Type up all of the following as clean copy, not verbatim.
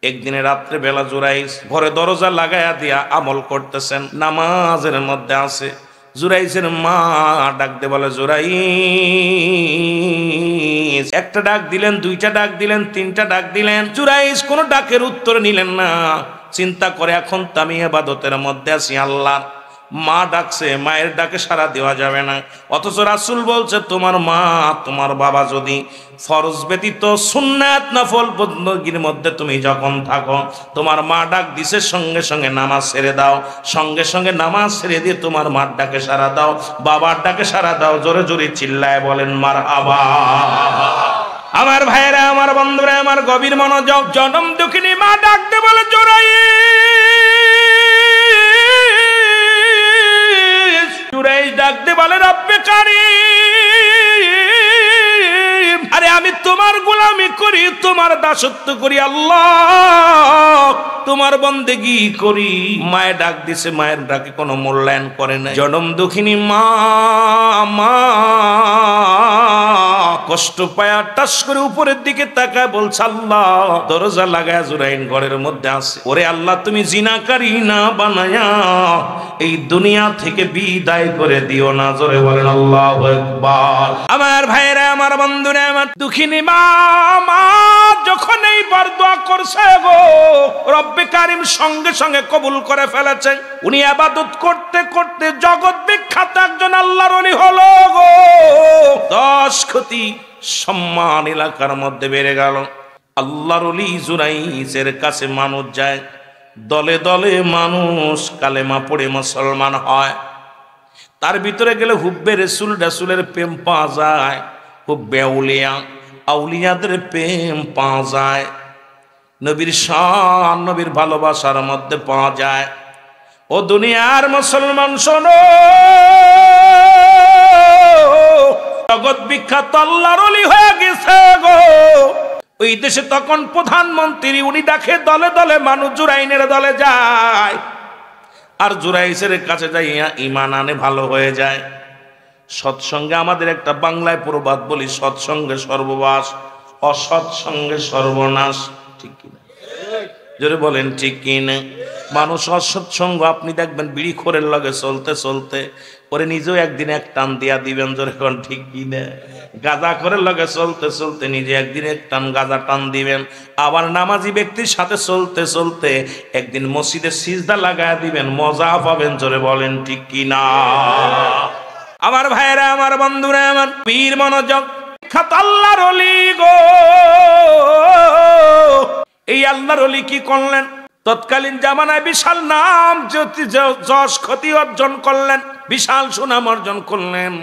একদিনে রাত্রে বেলা জুরাইস ঘরে দরজা লাগাইয়া দিয়া আমল করতেছেন, নামাজের মধ্যে আছে। জুরাইসের মা ডাক দে বলে, জুরাইস। একটা ডাক দিলেন, দুইটা ডাক দিলেন, তিনটা ডাক দিলেন, জুরাইস কোনো ডাকের উত্তর নিলেন না। চিন্তা করে এখন তো আমি ইবাদতের মধ্যে আছি, আল্লাহ মা ডাকছে, মায়ের ডাকে সাড়া দেওয়া যাবে না। অথচ রাসূল বলছে তোমার মা তোমার বাবা যদি ফরজ ব্যতীত সুন্নাত নফল বন্দগির মধ্যে তুমি যখন থাকো, তোমার মা ডাক দিছে সঙ্গে সঙ্গে নামাজ ছেড়ে দাও, সঙ্গে সঙ্গে নামাজ ছেড়ে দিয়ে তোমার মার ডাকে সাড়া দাও, বাবার ডাকে সাড়া দাও। জোরে জোরে চিল্লায় বলেন মারহাবা। আমার ভাইরা, আমার বন্ধুরা, আমার গভীর মনোযোগ। জনম দুঃখিনী মা ডাকতে বলে, জুরাইস ডাকতে বলে, রব্বে কারীম, আরে আমি তোমার গোলামি করি, তোমার দাসত্ব করি, আল্লাহ তোমার বন্দেগী করি। মায়ের ডাক দিছে, মায়ের ডাকে কোনো মূল্যায়ন করে না। জনম দুঃখিনী মা কষ্ট পায়া টাস করে উপরের দিকে তাকায় বলছে, আল্লাহ দরজা লাগায় জুরাইন ঘরের মধ্যে আছে, ওরে আল্লাহ তুমি জিনাকারী না বানায়া এই দুনিয়া থেকে বিদায় করে দিও না। জোরে বলেন আল্লাহু আকবার। আমার ভাইরা, আমার বন্ধুরা, আমার দুঃখিনী মা যখন এইবার দোয়া করছে গো, রব্বে কারীম সঙ্গে সঙ্গে কবুল করে ফেলেছেন। উনি ইবাদত করতে করতে জগৎ বিখ্যাত একজন আল্লাহর ওলি হলো গো। 10 কোটি সম্মান এলাকার মধ্যে বেড়ে গেল। আল্লাহর ওলি জুরাইসের কাছে মানুষ যায়, দলে দলে মানুষ কালেমা পড়ে মুসলমান হয়। তার ভিতরে গেলে হুব্বে রাসূলের প্রেম পাওয়া যায়, হুব্বে আউলিয়া আউলিয়াদের প্রেম পাওয়া যায়, নবীর শান নবীর ভালোবাসার মধ্যে পাওয়া যায়। ও দুনিয়ার মুসলমান শোনো, জগৎ বিখ্যাত আল্লাহর ওলি হয়ে গেছে গো। ওই দেশে তখন প্রধানমন্ত্রী, উনি ডাকে দলে দলে মানুষ জুরাইনের দলে যায়, আর জুরাইসের কাছে যাইয়া ঈমান আনে, ভালো হয়ে যায়। সৎসঙ্গে আমাদের একটা বাংলায় প্রবাদ বলি, সৎসঙ্গে সর্ববাস, অসৎসঙ্গে সর্বনাশ। ঠিক কিনা? জোরে বলেন ঠিক কিনা? মানুষ অসৎসঙ্গ, আপনি দেখবেন বিড়িখোরের লগে চলতে চলতে ওরে নিজেও একদিন এক টান দিয়া দিবেন। জোরে কোন ঠিক কিনা? গাঁজাখোরের লগে চলতে চলতে নিজে একদিন এক টান গাঁজা টান দিবেন। আবার নামাজি ব্যক্তির সাথে চলতে চলতে একদিন মসজিদে সিজদা লাগায় দিবেন, মজা পাবেন। জোরে বলেন ঠিক কিনা? আমার ভাইরা, আমার বন্ধুরা, আমার বীর মনোযোগ। আল্লাহর ওলি গো, এই আল্লাহর ওলি কি করলেন? তৎকালীন জামানায় বিশাল নাম যশ খ্যাতি অর্জন করলেন, বিশাল সুনাম অর্জন করলেন।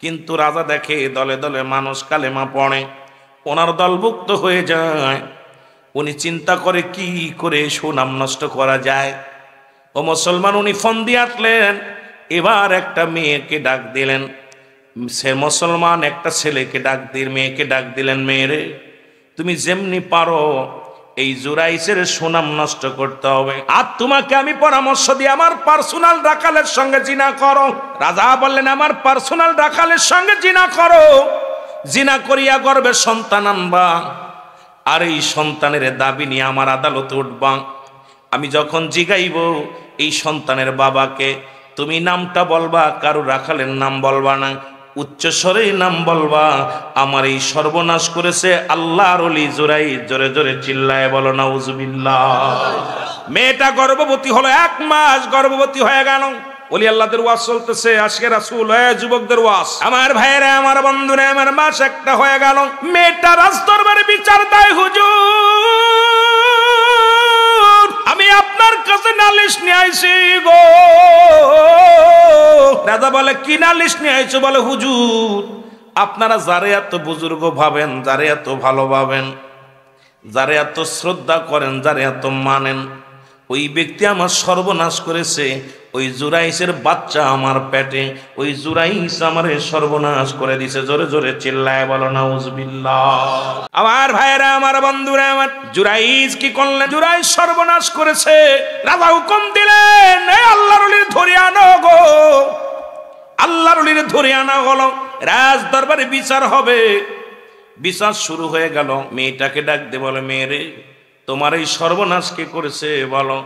কিন্তু রাজা দেখে দলে দলে মানুষ কালেমা পড়ে, ওনার দলভুক্ত হয়ে যায়। উনি চিন্তা করে কি করে সুনাম নষ্ট করা যায়। ও মুসলমান, উনি ফোন দিয়ে আসলেন। এবার একটা মেয়েকে ডাক দিলেন, সে মুসলমান একটা ছেলেকে ডাক দিয়ে মেয়েকে ডাক দিলেন, মেয়েরে তুমি যেমনি পারো এই জুরাইসের সুনাম নষ্ট করতে হবে, আর তোমাকে আমি পরামর্শ দিই আমার পার্সোনাল রাখালের সঙ্গে জিনা করো। রাজা বললেন, আমার পার্সোনাল রাখালের সঙ্গে জিনা করো, জিনা করিয়া গর্ভে সন্তান আনবা, আর এই সন্তানের দাবি নিয়ে আমার আদালতে উঠবা। আমি যখন জিগাইব এই সন্তানের বাবাকে, তুমি নামটা বলবা, কারো রাখালের নাম বলবা না, উচ্চস্বরে নাম বলবা। আমার এই সর্বনাশ করেছে আল্লাহর ওলি জুরাইস। জোরে জোরে চিল্লায় বলো নাউজুবিল্লাহ। মেয়েটা গর্ভবতী হলো, 1 মাস গর্ভবতী হয়ে গেল। ওলি আল্লাহদের ওয়াজ চলতেছে, আজকে রাসূল যুবকদের ওয়াজ। আমার ভাইরা, আমার বন্ধুরা, আমার মাস একটা হয়ে গেল। মেয়েটা রাজদরবারে বিচার দেয়, হুজুর আমি আপনার কাছে নালিশ নিয়ে আইছি গো। রাজা বলে, কি নালিশ নিয়ে আইছো? বলে, হুজুর আপনারা যারে এত বুজুর্গ ভাবেন, যারে এত ভালো ভাবেন, যারে এত শ্রদ্ধা করেন, যারে এত মানেন, ওই ব্যক্তি আমার সর্বনাশ করেছে। ওই জুরাইসের বাচ্চা আমার পেটে, ওই জুরাইস আমারে সর্বনাশ করে দিছে। জোরে জোরে চিল্লায় বলো নাউজুবিল্লাহ। আমার ভাইরা, আমার বন্ধুরা, আমার জুরাইস কি করলেন? জুরাইস সর্বনাশ করেছে। রাজা হুকুম দিলেন, এই আল্লাহর ওলির ধরে আনো গো। আল্লাহর ওলির ধরে আনা হলো, রাজ দরবারে বিচার হবে। বিচার শুরু হয়ে গেল। মেয়েটাকে ডাক দে বলে, মেয়েরে তোমার এই সর্বনাশ কে করেছে বলো?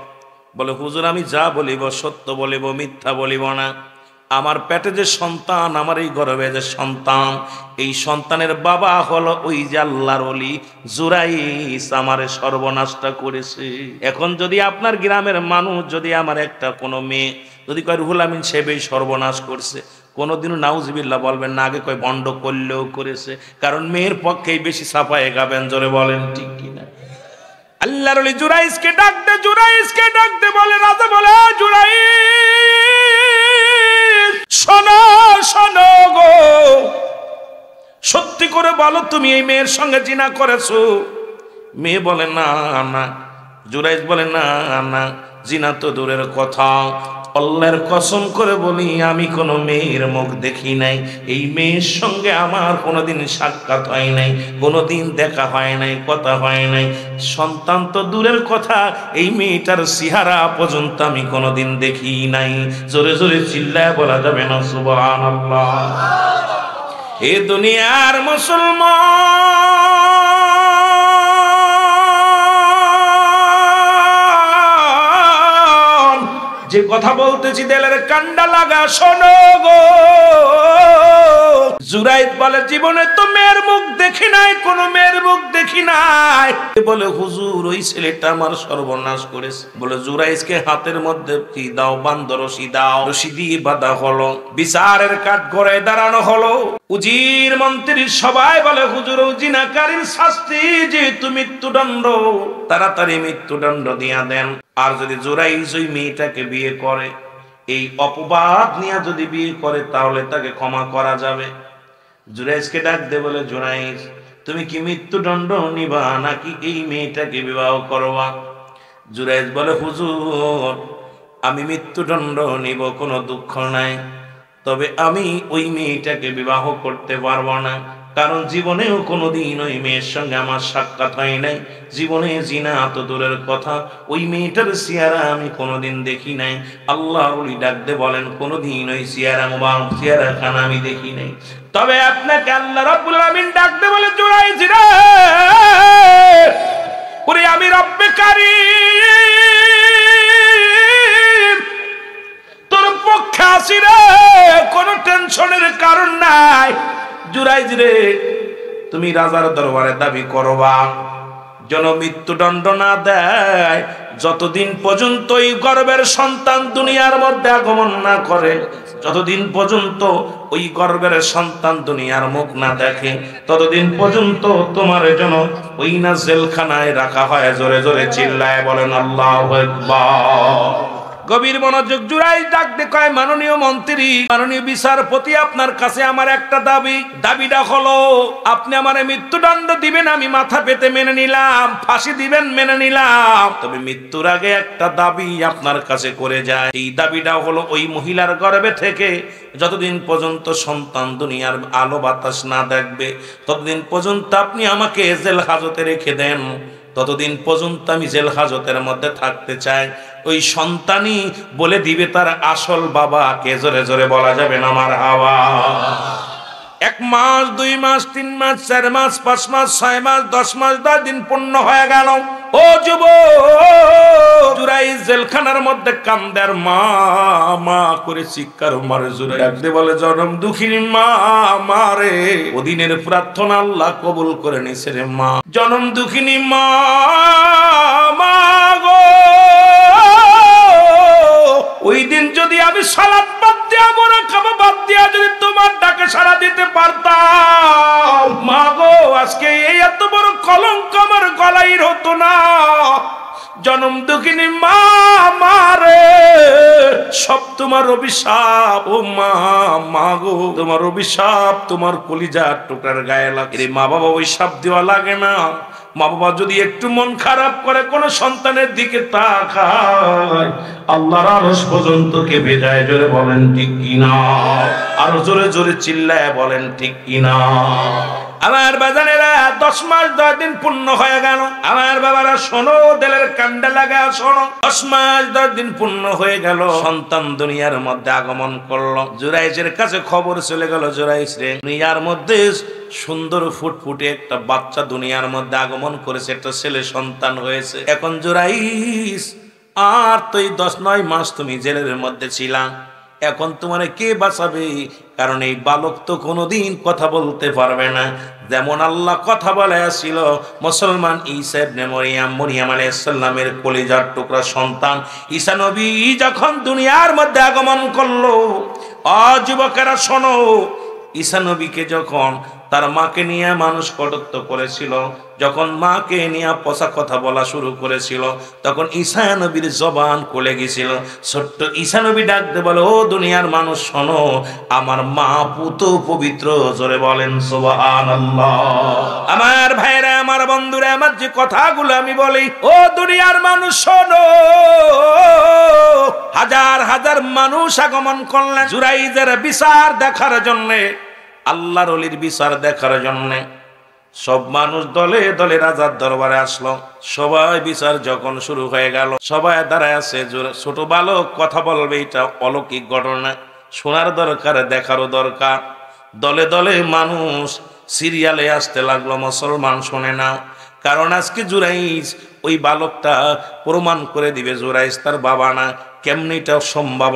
বলে হুজুর আমি যা বলিব সত্য বলিব, মিথ্যা বলিব না। আমার পেটে যে সন্তান, আমার এই গর্ভে যে সন্তান, এই সন্তানের বাবা হলো ওই যে আল্লাহর ওলি জুরাইস, আমার সর্বনাশটা করেছে। এখন যদি আপনার গ্রামের মানুষ যদি আমার একটা কোনো মেয়ে যদি কয় রুহুল আমিন সাহেব এই সর্বনাশ করছে, কোনোদিনও নাউজুবিল্লাহ বলবেন না, আগে কয় বন্ড করলেও করেছে। কারণ মেয়ের পক্ষেই বেশি ছাপায় গাবেন, জোরে বলেন ঠিক কিনা? আল্লাহর ওলি জুরাইসকে ডাক দে, জুরাইসকে ডাক দে, বলে রাজা বলে জুরাইস শোনো শোনো গো, সত্যি করে বলো তুমি এই মেয়ের সঙ্গে জিনা করেছো? মেয়ে বলে না না। জুরাইস বলে না না, জিনা তো দূরের কথা, আল্লাহর কসম করে বলি আমি কোনো মেয়ের মুখ দেখি নাই, এই মেয়ের সঙ্গে আমার কোনোদিন সাক্ষাৎ হয় নাই, কোনোদিন দেখা হয় নাই, কথা হয় নাই। সন্তান তো দূরের কথা, এই মেয়েটার চেহারা পর্যন্ত আমি কোনোদিন দেখি নাই। জোরে জোরে চিল্লায় বলা যাবে না সুবহানাল্লাহ? এ দুনিয়ার মুসলমান, যে কথা বলতেছি দিলের কান্ডা লাগা শোনো গো। জুরাইদ বলে জীবনে তো মেয়ের মুখ দেখি নাই, কোন মেয়ের মুখ দেখি নাই। বলে হুজুর ওই ছেলেটা আমার সর্বনাশ করেছে। বলে জুরাইদকে হাতের মধ্যে কি দাও, বান্ধ রশি দাও, রশি দিয়ে বাঁধা হলো, বিচারের কাঠ গড়ায় দাঁড়ানো হলো। উজির মন্ত্রী সবাই বলে হুজুর জিনাকারীর শাস্তি যেহেতু মৃত্যুদণ্ড, তাড়াতাড়ি মৃত্যুদণ্ড দিয়া দেন। আর যদি জুরাইদ ওই মেয়েটাকে বিয়ে করে, এই অপবাদ নিয়ে যদি বিয়ে করে, তাহলে তাকে ক্ষমা করা যাবে। জুরাইজকে ডাক দে, বলে জুরাইজ তুমি কি মৃত্যুদণ্ড নিবা নাকি এই মেয়েটাকে বিবাহ করবা? জুরাইজ বলে হুজুর আমি মৃত্যুদণ্ড নিব, কোনো দুঃখ নাই, তবে আমি ওই মেয়েটাকে বিবাহ করতে পারবো না, কারণ জীবনেও কোনোদিন ওই মেয়ের সঙ্গে আমার সাক্ষাৎ হয় নাই, জীবনে জিনা তো দূরের কথা, ওই মেয়েটার চেহারা আমি কোনোদিন দেখি নাই। আল্লাহ ওলি ডাকতে বলেন কোনোদিন ওই চেহারা মুবারক চেহারা খান আমি দেখি নাই। তবে আপনাকে আল্লাহ রাব্বুল আমিন ডাকতে বলে জুরাইজ রে, ওরে আমি রব্বে কারীম তোর পক্ষে আছি রে, কোনো টেনশনের কারণ নাই। জুরাইজ রে তুমি রাজার দরবারে দাবি করবা যেন মৃত্যুদণ্ড না দেয়, যতদিন পর্যন্ত এই গর্ভের সন্তান দুনিয়ার মধ্যে আগমন না করে, যতদিন পর্যন্ত ওই গর্ভের সন্তান দুনিয়ার মুখ না দেখে, ততদিন পর্যন্ত তোমার জন্য ওই না জেলখানায় রাখা হয়। জোরে জোরে চিল্লায় বলেন আল্লাহু আকবার। গভীর মনোযোগ। জুরাইজ ডাক দে কয় মাননীয় মন্ত্রী, মাননীয় বিচারপতি, আপনার কাছে আমার একটা দাবি। দাবিটা হলো আপনি আমারে মৃত্যুদণ্ড দিবেন, আমি মাথা পেতে মেনে নিলাম, ফাঁসি দিবেন মেনে নিলাম, তবে মৃত্যুর আগে একটা দাবি আপনার কাছে করে যায়। এই দাবিটা হলো ওই মহিলার গর্ভে থেকে যতদিন পর্যন্ত সন্তান দুনিয়ার আলো বাতাস না দেখবে, ততদিন পর্যন্ত আপনি আমাকে জেল হাজতে রেখে দেন, ততদিন পর্যন্ত আমি জেল হাজতের মধ্যে থাকতে চাই। ওই সন্তানই বলে দিবে তার আসল বাবা কে। জোরে জোরে বলা যাবে না মারহাবা। 1 মাস 2 মাস 3 মাস 4 মাস 5 মাস 6 মাস 10 মাস 10 দিন পূর্ণ হয়ে গেল। ও যুবক, জুরাইজ জেলখানার মধ্যে কান্দার মা মা করে চিৎকার মারে। জুরাইজ বলে জনম দুঃখিনী মা মারে, ওদিনের প্রার্থনা আল্লাহ কবুল করে নিছে রে মা। জনম দুঃখিনী মা মা গো, ওই দিন যদি আমি সালাত বাদ দিয়া বড় খাবো বাদ দিয়া যদি তোমার ডাকে সাড়া দিতে পারতাম, মা গো আজকে এই এত বড় কলঙ্ক আমার গলায় হতো না। জনম দুঃখিনী মা মারে, সব তোমার অভিশাপ। ও মা মা গো, তোমার অভিশাপ তোমার কলিজার টুকরার গায়ে লাগে। মা বাবা অভিশাপ দেওয়া লাগে না। মা বাবা যদি একটু মন খারাপ করে কোন সন্তানের দিকে তাকায়, আল্লাহর আরশ পর্যন্ত কেঁপে যায়। জোরে বলেন ঠিক কিনা? আরো জোরে জোরে চিল্লায় বলেন ঠিক কিনা? আমার বাজানেরা 10 মাস 10 দিন পূর্ণ হয়ে গেল। আমার বাবারা শোনো, দিলের কান্ডা লাগা শোনো, 10 মাস 10 দিন পূর্ণ হয়ে গেল, সন্তান দুনিয়ার মধ্যে আগমন করলো। জুরাইজের কাছে খবর চলে গেল, জুরাইজ রে, দুনিয়ার মধ্যে সুন্দর ফুটফুটে একটা বাচ্চা দুনিয়ার মধ্যে আগমন করেছে, একটা ছেলে সন্তান হয়েছে। এখন জুরাইজ, আর তো এই 10-9 মাস তুমি জেলের মধ্যে ছিলা, এখন তোমার কে বাঁচাবে? কারণ এই বালক তো কোনোদিন কথা বলতে পারবে না। যেমন আল্লাহ কথা বলে আসছিল মুসলমান ঈসা ইবনে মরিয়ম আলাইহিস সালামের কলিজার টুকরা সন্তান ঈসা নবী যখন দুনিয়ার মধ্যে আগমন করলো, যুবকেরা শোনো, ঈসা নবীকে যখন তার মাকে নিয়ে মানুষ কটত্ব করেছিল, যখন মাকে নিয়ে পচা কথা বলা শুরু করেছিল, তখন ঈসা নবীর জবান খুলে গেছিল। ছোট্ট ঈসা নবী ডাকতে বলে, ও দুনিয়ার মানুষ শোনো, আমার মা পুত পবিত্র, জোরে বলেন সুবহানাল্লাহ। আমার ভাইরা, আমার বন্ধুরা, আমার যে কথাগুলো আমি বলি, ও দুনিয়ার মানুষ শোনো, হাজার হাজার মানুষ আগমন করলেন জুরাইজের বিচার দেখার জন্যে, আল্লাহর ওলির বিচার দেখার জন্যে। সব মানুষ দলে দলে রাজার দরবারে আসলো। সবাই বিচার যখন শুরু হয়ে গেল, সবাই দাঁড়ায় আছে। ছোট বালক কথা বলবে, এটা অলৌকিক ঘটনা, শোনার দরকার, দেখারও দরকার। দলে দলে মানুষ সিরিয়ালে আসতে লাগলো। মুসলমান শোনে না, কারণ আজকে জুরাইজ ওই বালকটা প্রমাণ করে দিবে জুরাইজ তার বাবা না। কেমনে এটা সম্ভব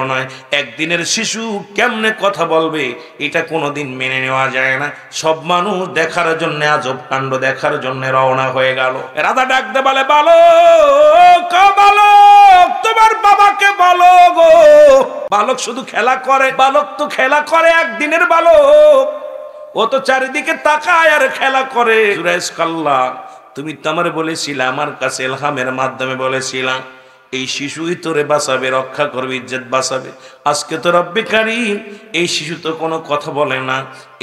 নয়। একদিনের শিশু কেমনে কথা বলবে, এটা কোনোদিন মেনে নেওয়া যায় না। সব মানুষ দেখার জন্য, আজব কাণ্ড দেখার জন্য রওনা হয়ে গেল। রাজা ডাকতে বলে, বালক, বালক, তোমার বাবাকে বলো গো। বালক শুধু খেলা করে, বালক তো খেলা করে, একদিনের বালক, ও তো চারিদিকে তাকায় আর খেলা করে। জুরাইজ কাল্লা, তুমি তো আমার বলেছিলা, আমার কাছে ইলহামের মাধ্যমে বলেছিলাম, এই শিশুই তোরে বাঁচাবে, রক্ষা করবে, ইজ্জত বাঁচাবে। আজকে তো রব্বে কারীম, এই শিশু তো কোনো কথা বলে না।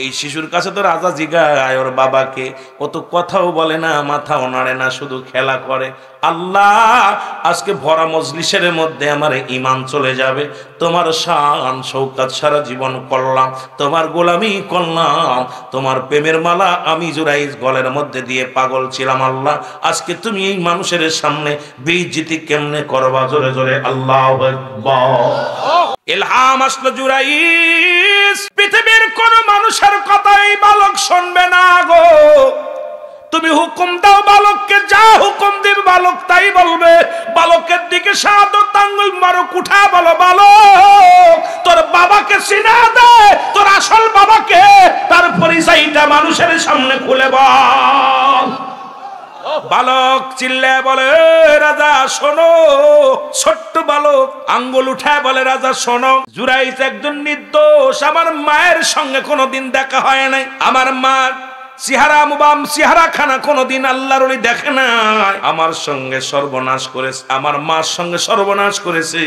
এই শিশুর কাছে তো রাজা জিগায় ওর বাবাকে, ও তো কথাও বলে না, মাথাও নাড়ে না, শুধু খেলা করে। আল্লাহ, আজকে ভরা মজলিসের মধ্যে আমার ঈমান চলে যাবে। তোমার শান শৌকত সারা জীবন করলাম, তোমার গোলামি করলাম, তোমার প্রেমের মালা আমি জুরাইজ গলের মধ্যে দিয়ে পাগল ছিলাম। আল্লাহ, আজকে তুমি এই মানুষের সামনে বেইজ্জতি কেমনে করবা? জোরে জোরে আল্লাহু আকবার। ইলহাম আসলো জুরাইজ, পৃথিবীর কোন মানুষের কথা এই বালক শুনবে না গো। তুমি হুকুম দাও বালককে, যা হুকুম দিবে বালক তাই বলবে। বালকের দিকে শাহাদত আঙ্গুল মারো, উঠা বলো, বালক, তোর বাবাকে চিনা দে, তোর আসল বাবাকে, তার পরিচয়টা মানুষের সামনে খুলে বল। বালক চিল্লায় বলে, রাজা শোনো। ছোট্ট বালক আঙ্গুল উঠায় বলে, রাজা শোনো, জুরাইজ একজন নির্দোষ, আমার মায়ের সঙ্গে কোনোদিন দেখা হয় নাই। আমার মা চেহারা খানা কোনোদিন আল্লাহর ওলি দেখে নাই। আমার সঙ্গে সর্বনাশ করেছে, আমার মার সঙ্গে সর্বনাশ করেছে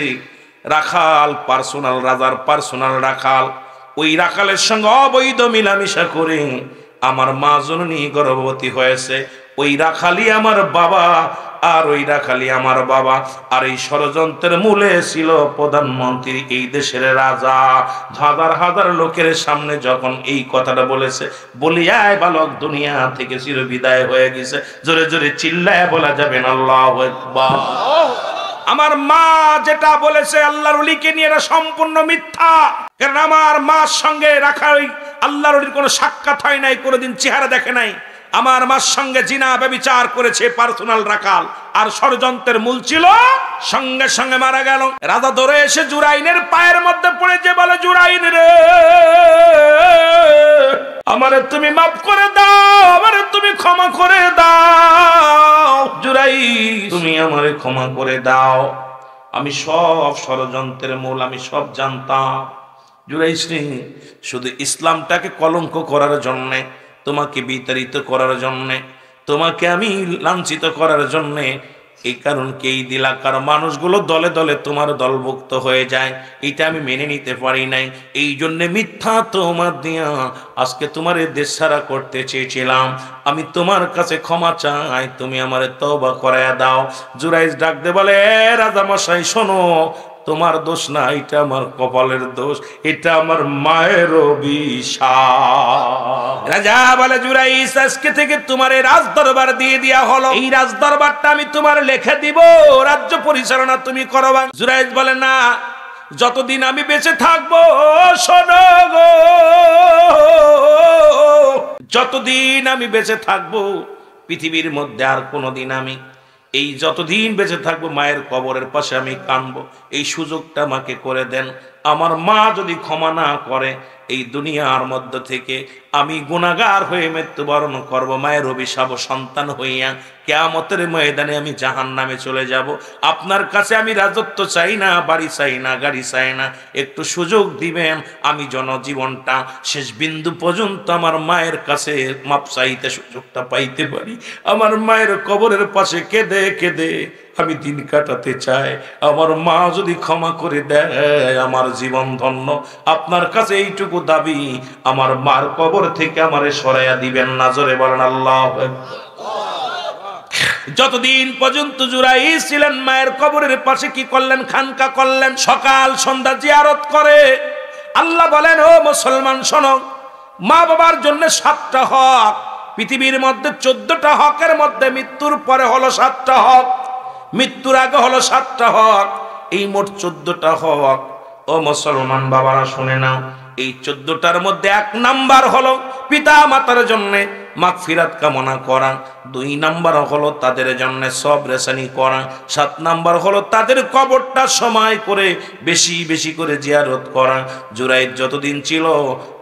রাখাল, পার্সোনাল, রাজার পার্সোনাল রাখাল। ওই রাখালের সঙ্গে অবৈধ মিলামিশা করে আমার মা জননী গর্ভবতী হয়েছে। ওই রাখালি আমার বাবা, আর ওই রাখালি আমার বাবা। আর এই ষড়যন্ত্রের মূলে ছিল প্রধানমন্ত্রী, এই দেশের রাজা। হাজার হাজার লোকের সামনে যখন এই কথাটা বলেছে, বলিয়ায় বালক দুনিয়া থেকে চিরবিদায় হয়ে গেছে। জোরে জোরে চিল্লায় বলা যাবে না আল্লাহু আকবার। আমার মা যেটা বলেছে আল্লাহর ওলিকে নিয়ে, এটা সম্পূর্ণ মিথ্যা। কারণ আমার মার সঙ্গে রাখা ওই আল্লাহর ওলির কোনো সাক্ষাৎ হয় নাই, কোনোদিন চেহারা দেখে নাই। আমার মার সঙ্গে জিনা ব্যভিচার করেছে পার্সোনাল রাখাল, আর ষড়যন্ত্রের মূল ছিল। সঙ্গে সঙ্গে মারা গেল। রাজা ধরে এসে জুরাইনের পায়ের মধ্যে পড়ে যে বলে, জুরাইন রে, আমারে তুমি মাফ করে দাও, আমারে তুমি ক্ষমা করে দাও। জুরাইন, তুমি আমারে ক্ষমা করে দাও, আমি সব ষড়যন্ত্রের মূল, আমি সব জানতাম। জুরাইন শুধু ইসলামটাকে কলঙ্ক করার জন্যে, তোমাকে বিতাড়িত করার জন্যে, তোমাকে আমি লাঞ্ছিত করার জন্যে এই কারণকে এই দিলাকার মানুষগুলো দলে দলে তোমার দলভুক্ত হয়ে যায়, এটা আমি মেনে নিতে পারি নাই। এই জন্যে মিথ্যা তোমার দিয়া আজকে তোমার দেশ ছাড়া করতে চেয়েছিলাম। আমি তোমার কাছে ক্ষমা চাই, তুমি আমার তওবা করায়া দাও। জুরাইজ ডাক দে বলে, রাজা মশাই শোনো, তোমার দোষ না, এটা আমার কপালের দোষ, এটা আমার মায়ের অভিশাপ, এটা আমার মায়ের অভিশাপ। রাজা বলে জুরাইস, আজকে থেকে তোমার এই রাজ দরবার দিয়ে দেয়া হলো, এই রাজ দরবারটা আমি তোমার লিখে দিব, রাজ্য পরিচালনা তুমি করবা। জুরাইস বলে না, যতদিন আমি বেঁচে থাকবো, শোনো গো, যতদিন আমি বেঁচে থাকবো পৃথিবীর মধ্যে আর কোনোদিন আমি এই যতদিন বেঁচে থাকবো মায়ের কবরের পাশে আমি কাঁদবো, এই সুযোগটা আমাকে করে দেন। আমার মা যদি ক্ষমা না করে এই দুনিয়ার মধ্য থেকে আমি গুনাহগার হয়ে মৃত্যুবরণ করব, মায়ের অভিশাপ সন্তান হইয়া কিয়ামতের ময়দানে আমি জাহান্নামে চলে যাব। আপনার কাছে আমি রাজত্ব চাই না, বাড়ি চাই না, গাড়ি চাই না, একটু সুযোগ দিবেন আমি জনজীবনটা শেষ বিন্দু পর্যন্ত আমার মায়ের কাছে মাপ চাইতে সুযোগটা পাইতে পারি। আমার মায়ের কবরের পাশে কেঁদে কেঁদে আমি দিন কাটাতে চাই। আমার মা যদি ক্ষমা করে দেয় আমার জীবন ধন্য। আপনার কাছে এইটুকু দাবি, আমার মার কবর থেকে আমারে সরাইয়া দিবেন না। জোরে বলেন আল্লাহু আকবার। যতদিন পর্যন্ত জুরাইস ছিলেন মায়ের কবরের পাশে কি করলেন? খানকা করলেন, সকাল সন্ধ্যা জিয়ারত করে। আল্লাহ বলেন, ও মুসলমান শোনো, মা বাবার জন্য 7টা হক, পৃথিবীর মধ্যে 14টা হকের মধ্যে মৃত্যুর পরে হলো 7টা হক, মৃত্যুর আগে হলো 7টা হক, এই মোট 14টা হক। ও মুসলমান বাবারা শুনে নাও, এই 14টার মধ্যে 1 নাম্বার হলো পিতা মাতার জন্য মাগফিরাত কামনা করা, 2 নাম্বার হলো তাদের জন্য সবরেসানি করা, 7 নাম্বার হলো তাদের কবরটা সময় করে বেশি বেশি করে জিয়ারত করা। জুরাইদ যতদিন ছিল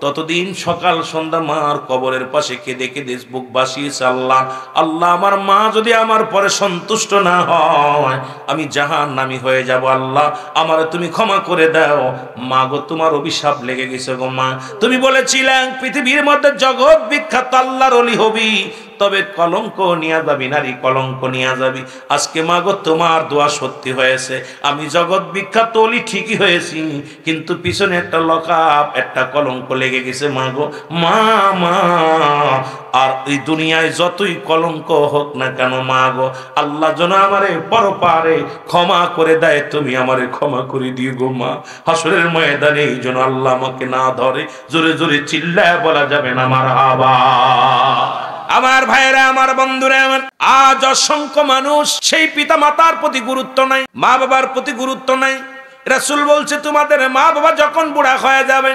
ততদিন সকাল সন্ধ্যা মার কবরের পাশে কেঁদে কেঁদে বুক বাসিয়েছে, আল্লাহ আল্লাহ, আমার মা যদি আমার পরে সন্তুষ্ট না হয় আমি জাহান্নামী হয়ে যাব, আল্লাহ আমার তুমি ক্ষমা করে দাও। মা গো, তোমার অভিশাপ লেগে গেছে গো মা, তুমি বলেছিলেন পৃথিবীর মধ্যে জগৎ বিখ্যাত আল্লাহর ওলি হবি, তবে কলঙ্ক নিয়ে যাবি, নারী কলঙ্ক নিয়ে যাবি। আজকে মা গো, তোমার দোয়া সত্যি হয়েছে, আমি জগৎ বিখ্যাত ওলি ঠিকই হয়েছি, কিন্তু পিছনে একটা লকাপ, একটা কলঙ্ক লেগে গেছে মা গো। মা মা, আর এই দুনিয়ায় যতই কলঙ্ক হোক না কেন মা গো, আল্লাহ যেন আমারে পরপারে ক্ষমা করে দেয়, তুমি আমারে ক্ষমা করে দিও গো মা। হাসরের ময়দানে এই জন্য আল্লাহ আমাকে না ধরে, জোরে জোরে চিল্লায় বলা যাবে না মারহাবা। আমার ভাইরা, আমার বন্ধুরা, আমার আজ অসংখ্য মানুষ সেই পিতা মাতার প্রতি গুরুত্ব নাই, মা বাবার প্রতি গুরুত্ব নাই। রাসূল বলছে, তোমাদের মা বাবা যখন বুড়া হয়ে যাবে,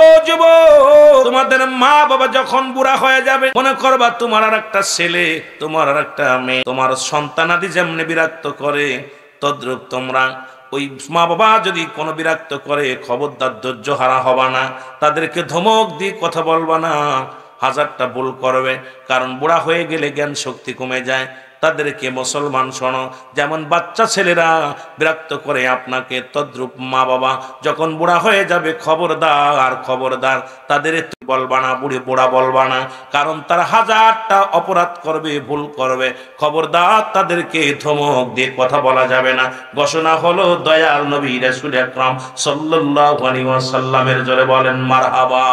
ও যুবক, তোমাদের মা বাবা যখন বুড়া হয়ে যাবে, মনে করবা তোমার আর একটা ছেলে, তোমার আর একটা মেয়ে, তোমার সন্তানাদি যেমনি বিরক্ত করে তদ্রূপ তোমরা ওই মা বাবা যদি কোনো বিরক্ত করে, খবরদার ধৈর্য হারা হবা না, তাদেরকে ধমক দিয়ে কথা বলবা না, হাজারটা ভুল করবে, কারণ বুড়া হয়ে গেলে জ্ঞান শক্তি কমে যায়। তাদেরকে মুসলমান শোনো, যেমন বাচ্চা ছেলেরা বিরক্ত করে আপনাকে, তদ্রূপ মা বাবা যখন বুড়া হয়ে যাবে, খবরদার খবরদার তাদের বলবা না, বুড়া বলবা না, কারণ তারা হাজারটা অপরাধ করবে, ভুল করবে, খবরদার তাদেরকে ধমক দিয়ে কথা বলা যাবে না। ঘোষণা হলো দয়াল নবী রাসূল আকরাম সাল্লাল্লাহু আলাইহি ওয়াসাল্লামের, জোরে বলেন মারহাবা।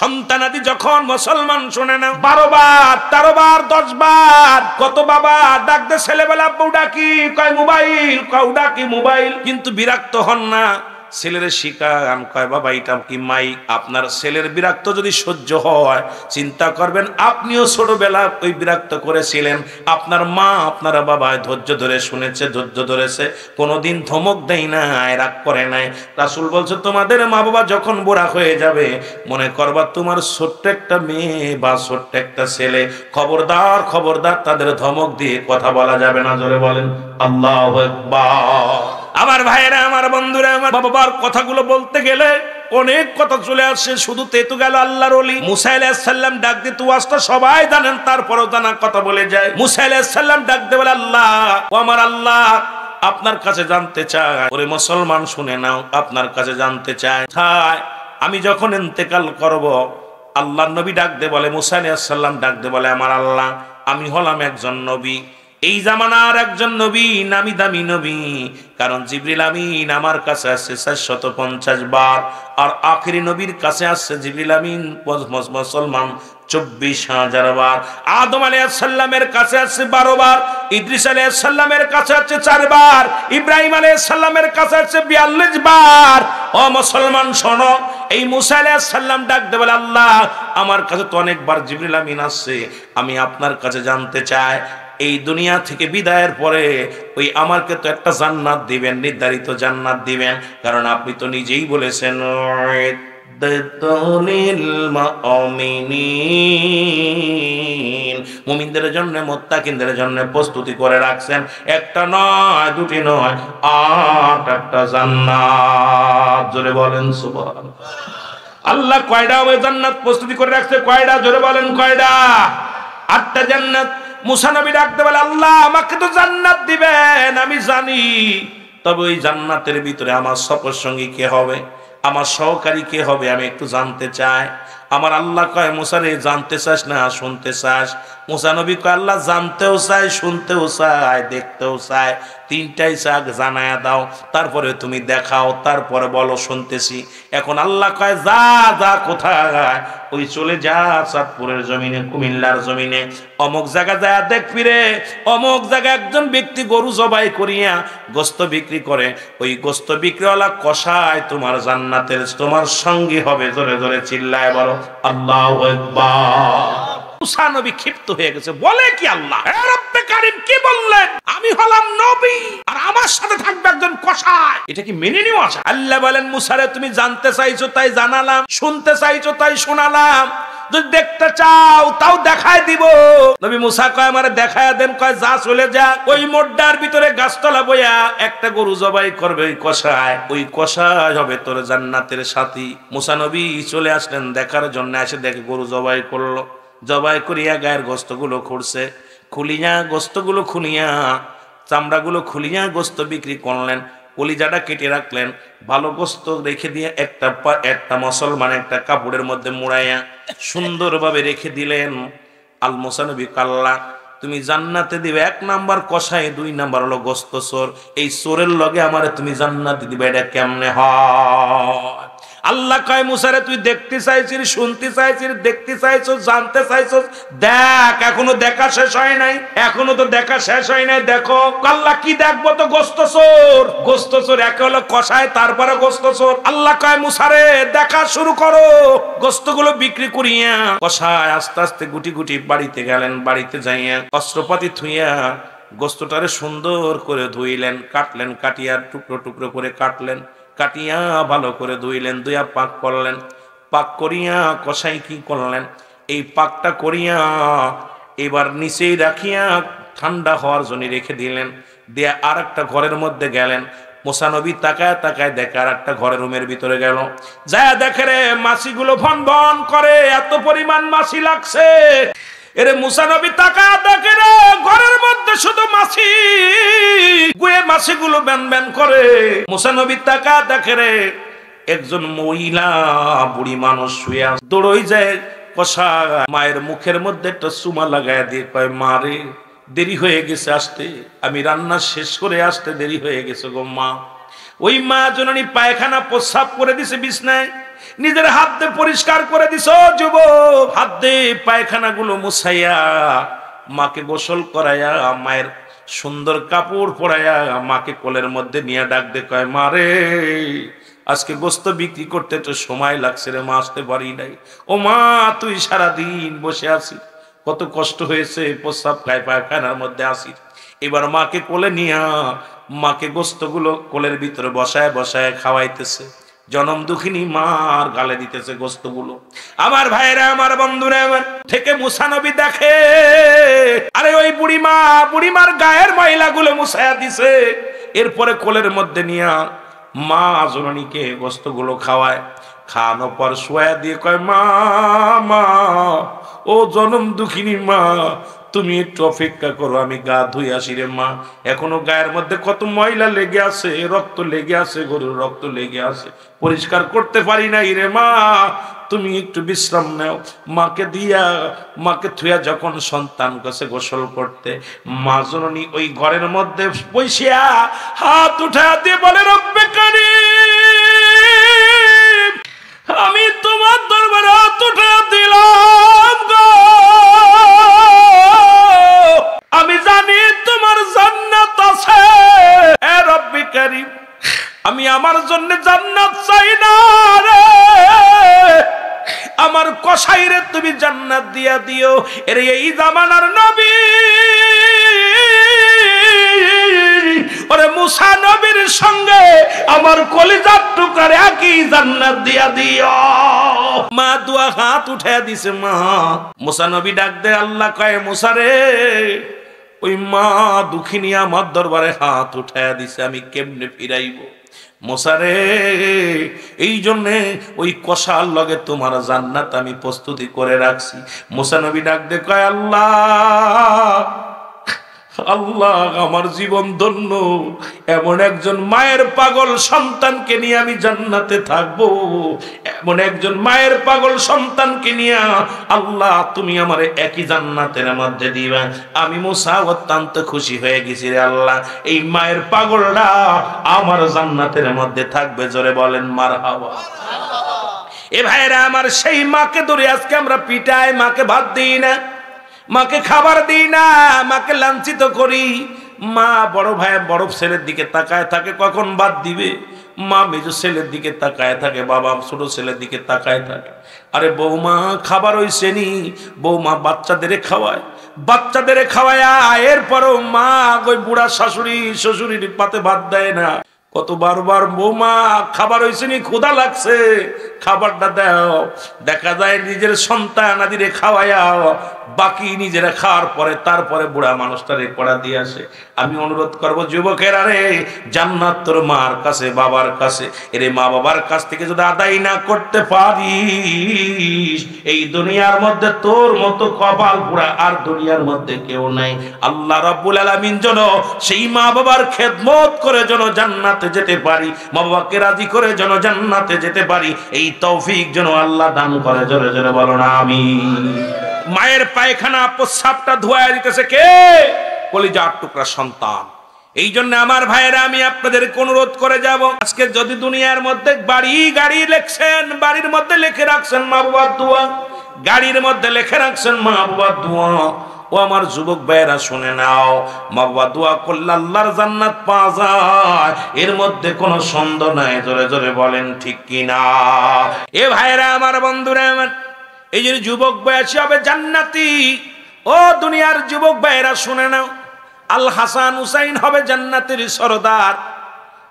সন্তানাদি যখন মুসলমান শুনে না, 12 বার 13 বার 10 বার কত বাবা ডাক দে, ছেলেবেলা আব্বু ডাকি, কয় মোবাইল, কয় ডাকি মোবাইল, কিন্তু বিরক্ত হন না। ছেলের শিখান, কয় বাবা এটা কি মাইক। আপনার ছেলের বিরক্ত যদি সহ্য হয়, চিন্তা করবেন আপনিও ছোটবেলা ওই বিরক্ত করেছিলেন, আপনার মা আপনার বাবা ধৈর্য ধরে শুনেছে, ধৈর্য ধরেছে, কোনোদিন ধমক দেয় না, রাগ করে নাই। রাসূল বলছে, তোমাদের মা বাবা যখন বুড়া হয়ে যাবে, মনে করবা তোমার ছোট্ট একটা মেয়ে বা ছোট্ট একটা ছেলে, খবরদার খবরদার তাদের ধমক দিয়ে কথা বলা যাবে না। জোরে বলেন আল্লাহু আকবার। আমার ভাইয়েরা, আমার বন্ধুরা, আমার বাবার কথাগুলো বলতে গেলে অনেক কথা চলে আসে, শুধু তেতু গেল আল্লাহর ওলি। মুসা আলাইহিস সালাম ডাক দিতে, ওয়াজটা সবাই জানেন, তারপরেও জানা কথা বলে যায়। মুসা আলাইহিস সালাম ডাক দিয়ে বলে, আল্লাহ, ও আমার আল্লাহ, আপনার কাছে জানতে চাই, ওরে মুসলমান শুনে নাও, আপনার কাছে জানতে চাই, আমি যখন ইন্তেকাল করব, আল্লাহর নবী ডাক দিয়ে বলে, মুসা আলাইহিস সালাম ডাক দিয়ে বলে, আমার আল্লাহ, আমি হলাম একজন নবী, এই জামানার একজন নবী, নামি দামি নবী, কারণ জিবরিল আমিন আমার কাছে আসছে 450 বার, আর আখেরি নবীর কাছে আসছে জিবরিল আমিন মুসলমান 24,000 বার। আদম আলাইহিস সালামের কাছে আছে 12 বার, ইদ্রিস আলাইহিস সালামের কাছে আছে 4 বার, ইব্রাহিম আলাইহিস সালামের কাছে আছে 42 বার। ও মুসলমান শোনো, এই মুসা আলাইহিস সালাম ডাক দেবে, আল্লাহ আমার কাছে তো অনেকবার জিবরিল আমিন আসছে, আমি আপনার কাছে জানতে চাই এই দুনিয়া থেকে বিদায়ের পরে ওই আমাকে তো একটা জান্নাত দিবেন, নির্ধারিত জান্নাত দিবেন, কারণ আপনি তো নিজেই বলেছেন মুমিনদের জন্য, মুত্তাকিনদের জন্য প্রস্তুতি করে রাখছেন, একটা নয়, দুটি নয়, 8টা জান্নাত। জোরে বলেন সুবহানাল্লাহ। আল্লাহ কয়টা ওই জান্নাত প্রস্তুতি করে রাখছে? কয়টা? জোরে বলেন কয়টা? 8টা জান্নাত। মুসা নবী ডাকতে বলে, আল্লাহ আমাকে তো জান্নাত দিবেন আমি জানি, তবে ওই জান্নাতের ভিতরে আমার সফর সঙ্গী কে হবে, আমার সহকারী কে হবে, আমি একটু জানতে চাই। আমার আল্লাহ কয়, মুসা রে জানতে চাস না শুনতে চাস? মুসা নবী কয়, আল্লাহ জানতেও চাই, শুনতেও চাই, দেখতেও চাই, তিনটাই চাক, জানায়া দাও, তারপরে তুমি দেখাও, তারপরে বলো শুনতেছি। এখন আল্লাহ কয়, যা যা, কোথায়? ওই চলে যা চাঁদপুরের জমিনে, কুমিল্লার জমিনে, অমুক জায়গা যায় দেখবি রে, অমুক জায়গায় একজন ব্যক্তি গরু জবাই করিয়া গোস্ত বিক্রি করে, ওই গোস্ত বিক্রিওয়ালা কষায় তোমার জান্নাতের তোমার সঙ্গী হবে। জোরে জোরে চিল্লায় বলো আল্লাহু আকবার। মুসা নবী ক্ষিপ্ত হয়ে গেছে, বলে কি আল্লাহ, হে রব্বে কারীম কি বললেন? আমি হলাম নবী আর আমার সাথে থাকবে একজন কসাই, এটা কি মেনে নেওয়া যায়? আল্লাহ বলেন, মুসা রে তুমি জানতে চাইছো তাই জানালাম, শুনতে চাইছো তাই শোনালাম, যদি দেখতে চাও তাও দেখায় দিব। নবী মুসা কয়, আমারে দেখায় দেন। কয়, যা চলে যা, ওই মোড্ডার ভিতরে গাছতলা বইয়া একটা গরু জবাই করবে ওই কসাই, ওই কসাই হবে তোর জান্নাতের সাথী। মুসা নবী চলে আসলেন দেখার জন্য, এসে দেখে গরু জবাই করলো, জবাই করিয়া গায়ের গোস্তগুলো খুঁড়ছে, খুলিয়া গোস্তগুলো খুলিয়া, চামড়াগুলো খুলিয়া গোস্ত বিক্রি করলেন, কলিজাটা কেটে রাখলেন, ভালো গোস্ত রেখে দিয়ে একটা মুসলমান একটা কাপড়ের মধ্যে মুড়াইয়া সুন্দরভাবে রেখে দিলেন। আল মুসা নবী কাল্লা, তুমি জান্নাতে দিবে 1 নাম্বার কসাই, 2 নাম্বার হলো গোস্ত চোর, এই চোরের লগে আমারে তুমি জান্নাতে দিবে, এটা কেমনে হয়? আল্লাহ কয়, মুসারে তুই দেখতে চাইছিস, শুনতে চাইছিস, দেখতে চাইছিস, জানতে চাইছিস, দেখ, এখনো দেখা শেষ হয় নাই, এখনো তো দেখা শেষ হয় নাই, দেখো। আল্লাহ কি দেখবো? তো গোস্ত চোর, গোস্ত চোর, একে হলো কসাই, তারপরে গোস্ত চোর। আল্লাহ কয়, মুসারে দেখা শুরু করো। গোস্তগুলো বিক্রি করিয়া কসাই আস্তে আস্তে গুটি গুটি বাড়িতে গেলেন, বাড়িতে যাইয়া অস্ত্রপাতি থুইয়া গোস্তটারে সুন্দর করে ধুইলেন, কাটলেন, কাটিয়া টুকরো টুকরো করে কাটলেন, কাটিয়া ভালো করে ধুইলেন, ধুইয়া পাক করলেন, পাক করিয়া কসাই কি করলেন, এই পাকটা করিয়া এবার নিচেই রাখিয়া ঠান্ডা হওয়ার জন্য রেখে দিলেন, দিয়ে আর একটা ঘরের মধ্যে গেলেন। মুসা নবী তাকায় তাকায় দেখে আর একটা ঘরের রুমের ভিতরে গেল, যায় দেখে রে মাছিগুলো ভন ভন করে, এত পরিমাণ মাছি লাগছে। এরে মুসা নবী তাকায় দেখে রে ঘরের মধ্যে শুধু মাছি, গুয়ে মাছিগুলো ব্যান ব্যান করে। মুসা নবী তাকায় দেখে রে একজন মহিলা বুড়ি মানুষ শুয়ে আছে, দৌড়ই যায় কষা মায়ের মুখের মধ্যে একটা চুমা লাগায় দিয়ে কয়, মা রে দেরি হয়ে গেছে আসতে, আমি রান্না শেষ করে আসতে দেরি হয়ে গেছে গো মা। ওই মা জননী পায়খানা প্রস্রাব করে দিছে বিছনায়, নিজের হাত দিয়ে পরিষ্কার করে দিছ, যুবক হাত দিয়ে পায়খানা গুলো মুছাইয়া মাকে গোসল করাইয়া মায়ের সুন্দর কাপড় পরাইয়া মাকে কোলের মধ্যে নিয়ে ডাক দে, কয়, মা রে আজকে গোস্ত বিক্রি করতে তো সময় লাগছে রে মা, আসতে পারি নাই। ও মা, তুই সারাদিন বসে আছিস, কত কষ্ট হয়েছে, প্রস্রাব খায় পায়খানার মধ্যে আসিস। এবার মাকে কোলে নিয়া মাকে গোস্তগুলো কোলের ভিতরে বসায় বসায় খাওয়াইতেছে, জনম দুঃখিনী মার গালে দিতেছে গোস্তগুলো। আমার ভাইরা, আমার বন্ধুরা, আমার থেকে মুসা নবী দেখে, আরে ওই বুড়িমার গায়ের ময়লাগুলো মুছায়া দিছে। এরপরে কোলের মধ্যে নিয়া মা জননীকে গোস্তগুলো খাওয়ায়, খাওয়ানোর পর শোয়া দিয়ে কয়, মা মা, ও জনম দুঃখিনী মা, তুমি একটু অপেক্ষা করো, আমি গা ধুই আসি রে মা, এখনো গায়ের মধ্যে কত ময়লা লেগে আছে, রক্ত লেগে আছে, গরুর রক্ত লেগে আছে, পরিষ্কার করতে পারি নাই রে মা, তুমি একটু বিশ্রাম নাও। মাকে দিয়া মাকে থুয়া যখন সন্তান কাছে গোসল করতে, মা জননী ওই ঘরের মধ্যে বসিয়া হাত উঠা দিয়ে বলে, রব্বে কারীম, আমি তোমার দরবারে হাত উঠা দিলাম গো, কারীম আমি আমার জন্য জান্নাত চাই না রে, আমার কসাইরে তুমি জান্নাত দিয়া দিও। এর এই জামানার নবী ওরে মুসা নবীর সঙ্গে আমার কলিজার টুকরারে একই জান্নাত দিয়া দিও। মা দুয়া হাত উঠাইয়া দিছে। মা মুসা নবী ডাক দে, আল্লাহ কয় মুসা রে, ওই মা দুঃখিনী আমার দরবারে হাত উঠাইয়া দিছে, আমি কেমনে ফিরাইব? মুসা রে, এই জন্যে ওই কষার লগে তোমার জান্নাত আমি প্রস্তুতি করে রাখছি। মুসা নবী ডাক দে কয়, আল্লাহ আল্লাহ আমার জীবন ধন্য, এমন একজন মায়ের পাগল সন্তানকে নিয়ে আমি জান্নাতে থাকবো, এমন একজন মায়ের পাগল সন্তানকে নিয়ে আল্লাহ তুমি আমার একই জান্নাতের মধ্যে দিবা। আমি মুসা অত্যন্ত খুশি হয়ে গেছি রে আল্লাহ, এই মায়ের পাগলটা আমার জান্নাতের মধ্যে থাকবে। জোরে বলেন মারহাবা। এ ভাইরা আমার, সেই মাকে ধরে আজকে আমরা পিটাই, মাকে ভাত দিই না, মাকে খাবার দিই না, মাকে লাঞ্ছিত করি। মা বড় ভাই বড় ছেলের দিকে তাকায় থাকে কখন ভাত দিবে, মা মেজো ছেলের দিকে তাকায় থাকে, বাবা ছোট ছেলের দিকে তাকায় থাকে। আরে বৌমা খাবার হইছে নি, বৌমা বাচ্চাদের খাওয়ায়, বাচ্চাদের খাওয়ায় এরপরও মা ওই বুড়া শাশুড়ি শ্বশুরির পাতে ভাত দেয় না। কত বারবার বৌমা খাবার হইছে নি, ক্ষুধা লাগছে, খাবারটা দাও। দেখা যায় নিজের সন্তান আদিরে খাওয়ায়া বাকি নিজেরা খাওয়ার পরে তারপরে বুড়া মানুষটারে পড়া দিয়ে আসে। আমি অনুরোধ করব যুবকেরা রে, জান্নাত তোর মার কাছে বাবার কাছে। এরে মা বাবার কাছ থেকে যদি আদায় না করতে পারিস, এই দুনিয়ার মধ্যে তোর মতো কপাল পুরা আর দুনিয়ার মধ্যে কেউ নাই। আল্লাহ রাব্বুল আলামিন যেন সেই মা বাবার খেদমত করে যেন জান্নাতে যেতে পারি, মা বাবাকে রাজি করে যেন জান্নাতে যেতে পারি, এই তৌফিক যেন আল্লাহ দান করে। জোরে জোরে বলো না আমিন। মায়ের পায়খানা প্রস্রাবটা ধোয়া দিতেছে কে? কলিজার টুকরা সন্তান। এই জন্য আমার ভাইয়েরা, আমি আপনাদের অনুরোধ করে যাব, আজকে যদি দুনিয়ার মধ্যে বাড়ি গাড়ি লেখছেন, বাড়ির মধ্যে লিখে রাখছেন মা বাবার দোয়া, গাড়ির মধ্যে লিখে রাখছেন মা বাবার দোয়া, ও আমার যুবক ভাইয়েরা শুনে নাও, মা বাবা দোয়া করলে আল্লাহর জান্নাত পাওয়া যায়, এর মধ্যে কোনো সন্দেহ নাই। জোরে জোরে বলেন ঠিক কিনা? এ ভাইয়েরা আমার, বন্ধুরা আমার, এই যে যুবক বয়সী হবে জান্নাতি, ও দুনিয়ার যুবক ভাইয়েরা শুনে নাও, আল হাসান হুসাইন হবে জান্নাতের সরদার।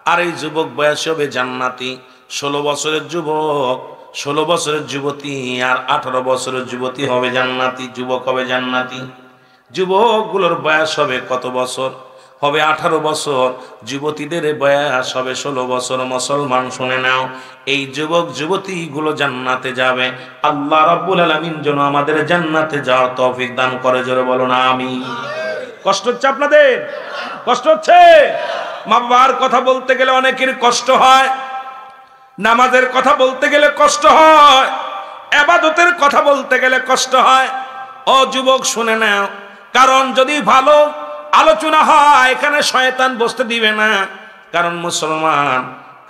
আর এই যুবক বয়সী হবে জান্নাতি 16 বছরের যুবক, 16 বছরের যুবতী আর 18 বছরের যুবতী হবে জান্নাতি, যুবক হবে জান্নাতি। যুবকগুলোর বয়স হবে কত বছর? হবে 18 বছর। যুবতীদের বয়স হবে 16 বছর। মুসলমান শুনে নাও, এই যুবক যুবতী গুলো জান্নাতে যাবে। আল্লাহ রাব্বুল আলামিন যেন আমাদের জান্নাতে যাওয়ার তৌফিক দান করে। জোরে বলো না আমিন। কষ্ট হচ্ছে আপনাদের? কষ্ট হচ্ছে? মা বাবার কথা বলতে গেলে অনেকের কষ্ট হয়, নামাজের কথা বলতে গেলে কষ্ট হয়, ইবাদতের কথা বলতে গেলে কষ্ট হয়। ও যুবক শুনে নাও, কারণ যদি ভালো আলোচনা হয় এখানে শয়তান বসতে দিবে না। কারণ মুসলমান,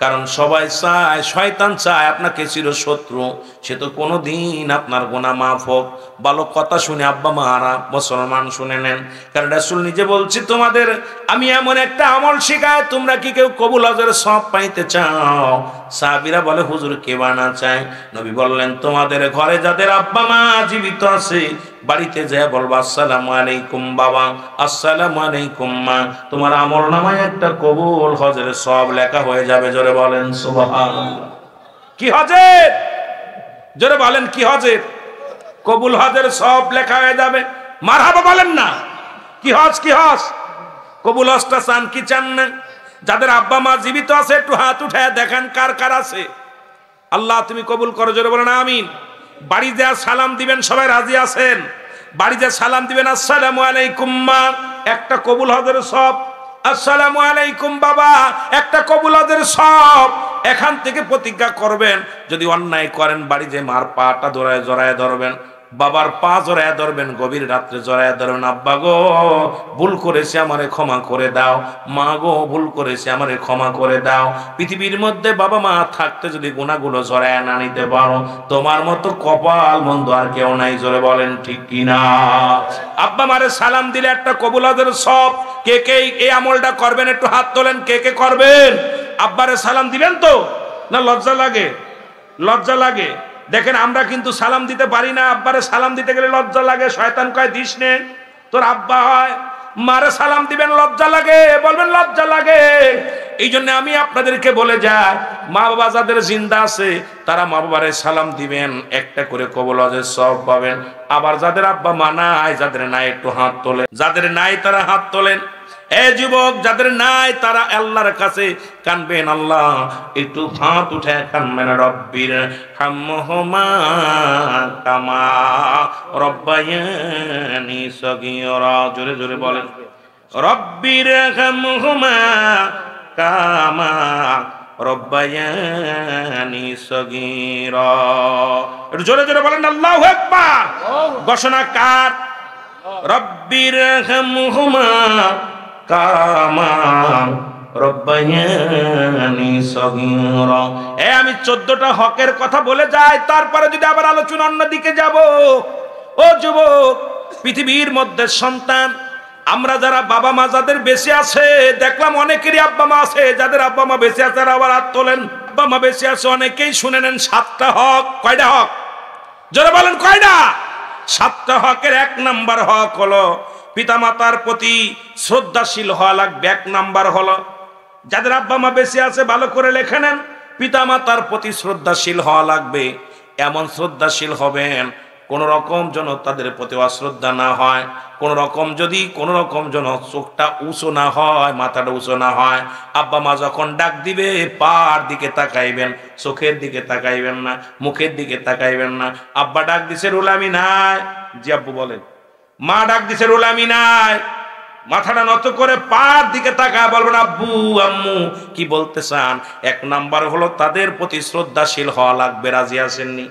কারণ সবাই চায়, শয়তান চায় আপনাকে চিরশত্রু, সে তো কোনোদিন আপনার গুনাহ মাফ হোক। ভালো কথা শুনে আব্বা মারা মুসলমান শুনে নেন, কারণ রাসূল নিজে বলছি তোমাদের আমি এমন একটা আমল শেখাই, তোমরা কি কেউ কবুল হজের সওয়াব পাইতে চাও? সাহাবীরা বলে হুজুর কে বানা চায়? নবী বললেন তোমাদের ঘরে যাদের আব্বা মা জীবিত আছে, বাড়িতে যায় বলবা আসসালামু আলাইকুম বাবা, আসসালামু আলাইকুম মা, তোমার আমল নামায় একটা কবুল হজের সওয়াব লেখা হয়ে যাবে। জোরে বলেন সুবহানাল্লাহ। কি হজের? জোরে বলেন কি হজের? কবুল হজের সওয়াব লেখা হয়ে যাবে। মারহাবা বলেন না। কি হজ? কি হজ? কবুল হজটা চান কি চান না? যাদের আব্বা মা জীবিত আছে একটু হাত উঠায় দেখান কার কার আছে। আল্লাহ তুমি কবুল করো। জোরে বলেন আমিন। বাড়ি যা সালাম দিবেন সবাই রাজি আছেন? বাড়ি যা সালাম দিবেন আসসালামু আলাইকুম মা, একটা কবুল হজের সওয়াব। আসসালামু আলাইকুম বাবা, একটা কবুল হজের সওয়াব। এখান থেকে প্রতিজ্ঞা করবেন, যদি অন্যায় করেন বাড়ি যে মার পাটা জড়ায় জড়ায় ধরবেন, বাবার পা জড়ায় ধরবেন, গভীর রাত্রে জড়ায় ধরবেন, আব্বা গো ভুল করেছে আমারে ক্ষমা করে দাও, মা গো ভুল করেছে আমারে ক্ষমা করে দাও। পৃথিবীর মধ্যে বাবা মা থাকতে যদি গুনাহগুলো জড়ায় না নিতে পারো, তোমার মতো কপাল মন্দ আর কেউ নাই, জোরে বলেন ঠিক কিনা। আব্বা মারে সালাম দিলে একটা কবুলাদের সব, কে কে এই আমলটা করবেন একটু হাত তোলেন, কে কে করবেন? আব্বারে সালাম দিবেন তো না লজ্জা লাগে? লজ্জা লাগে। দেখেন আমরা কিন্তু সালাম দিতে পারি না, আব্বারে সালাম দিতে গেলে লজ্জা লাগে। শয়তান কয় দিস নে, তোর আব্বা হয়। মারে সালাম দিবেন লজ্জা লাগে, বলবেন লজ্জা লাগে। এই জন্য আমি আপনাদেরকে বলে যাই, মা বাবা যাদের জিন্দা আছে তারা মা বাবারে সালাম দিবেন, একটা করে কবুলাদের সব পাবেন। আবার যাদের আব্বা মা নাই, যাদের নাই একটু হাত তোলেন, যাদের নাই তারা হাত তোলেন। এ যুবক যাদের নাই তারা আল্লাহর কাছে কানবেন, আল্লাহ একটু হাত উঠে কানবেন, রব্বির হামহুমা কামা রব্বায়ানি সগীরা। জোরে জোরে বলেন, রব্বির হামহুমা কামা রব্বায়ানি সগীরা। একটু জোরে জোরে বলেন আল্লাহু আকবার। ঘোষণা কার? রব্বির হামহুমা কামা রব্বায়ানি সগীরা। আমি 14টা হকের কথা বলে যাই, তারপরে যদি আবার আলোচনা অন্যদিকে যাব। ও যুবক, পৃথিবীর মধ্যে সন্তান আমরা যারা বাবা মা যাদের বেঁচে আছে, দেখলাম অনেকেরই আব্বা মা আছে, যাদের আব্বা মা বেঁচে আছে তারা আবার হাত তোলেন। আব্বা মা বেঁচে আছে অনেকেই, শুনে নেন 7টা হক। কয়টা হক? জোরে বলেন কয়টা? 7টা হকের 1 নাম্বার হক হলো পিতামাতার প্রতি শ্রদ্ধাশীল হওয়া লাগবে। 1 নাম্বার হলো, যাদের আব্বা মা বেঁচে আছে ভালো করে লেখে নেন, পিতামাতার প্রতি শ্রদ্ধাশীল হওয়া লাগবে। এমন শ্রদ্ধাশীল হবেন কোন রকম যেন তাদের প্রতি অশ্রদ্ধা না হয়, কোন রকম যদি কোন রকম যেন চোখটা উঁচু না হয়, মাথাটা উঁচু না হয়। আব্বা মা যখন ডাক দিবে পার দিকে তাকাইবেন, চোখের দিকে তাকাইবেন না, মুখের দিকে তাকাইবেন না। আব্বা ডাক দিছে রুলামি নাই, জি আব্বু বলেন। মা ডাক দিছে রুলামি নাই, মাথাটা নত করে পার দিকে তাকায় বলবেন আব্বু আম্মু কি বলতে চান। 1 নাম্বার হলো তাদের প্রতি শ্রদ্ধাশীল হওয়া লাগবে। রাজি আছেননি?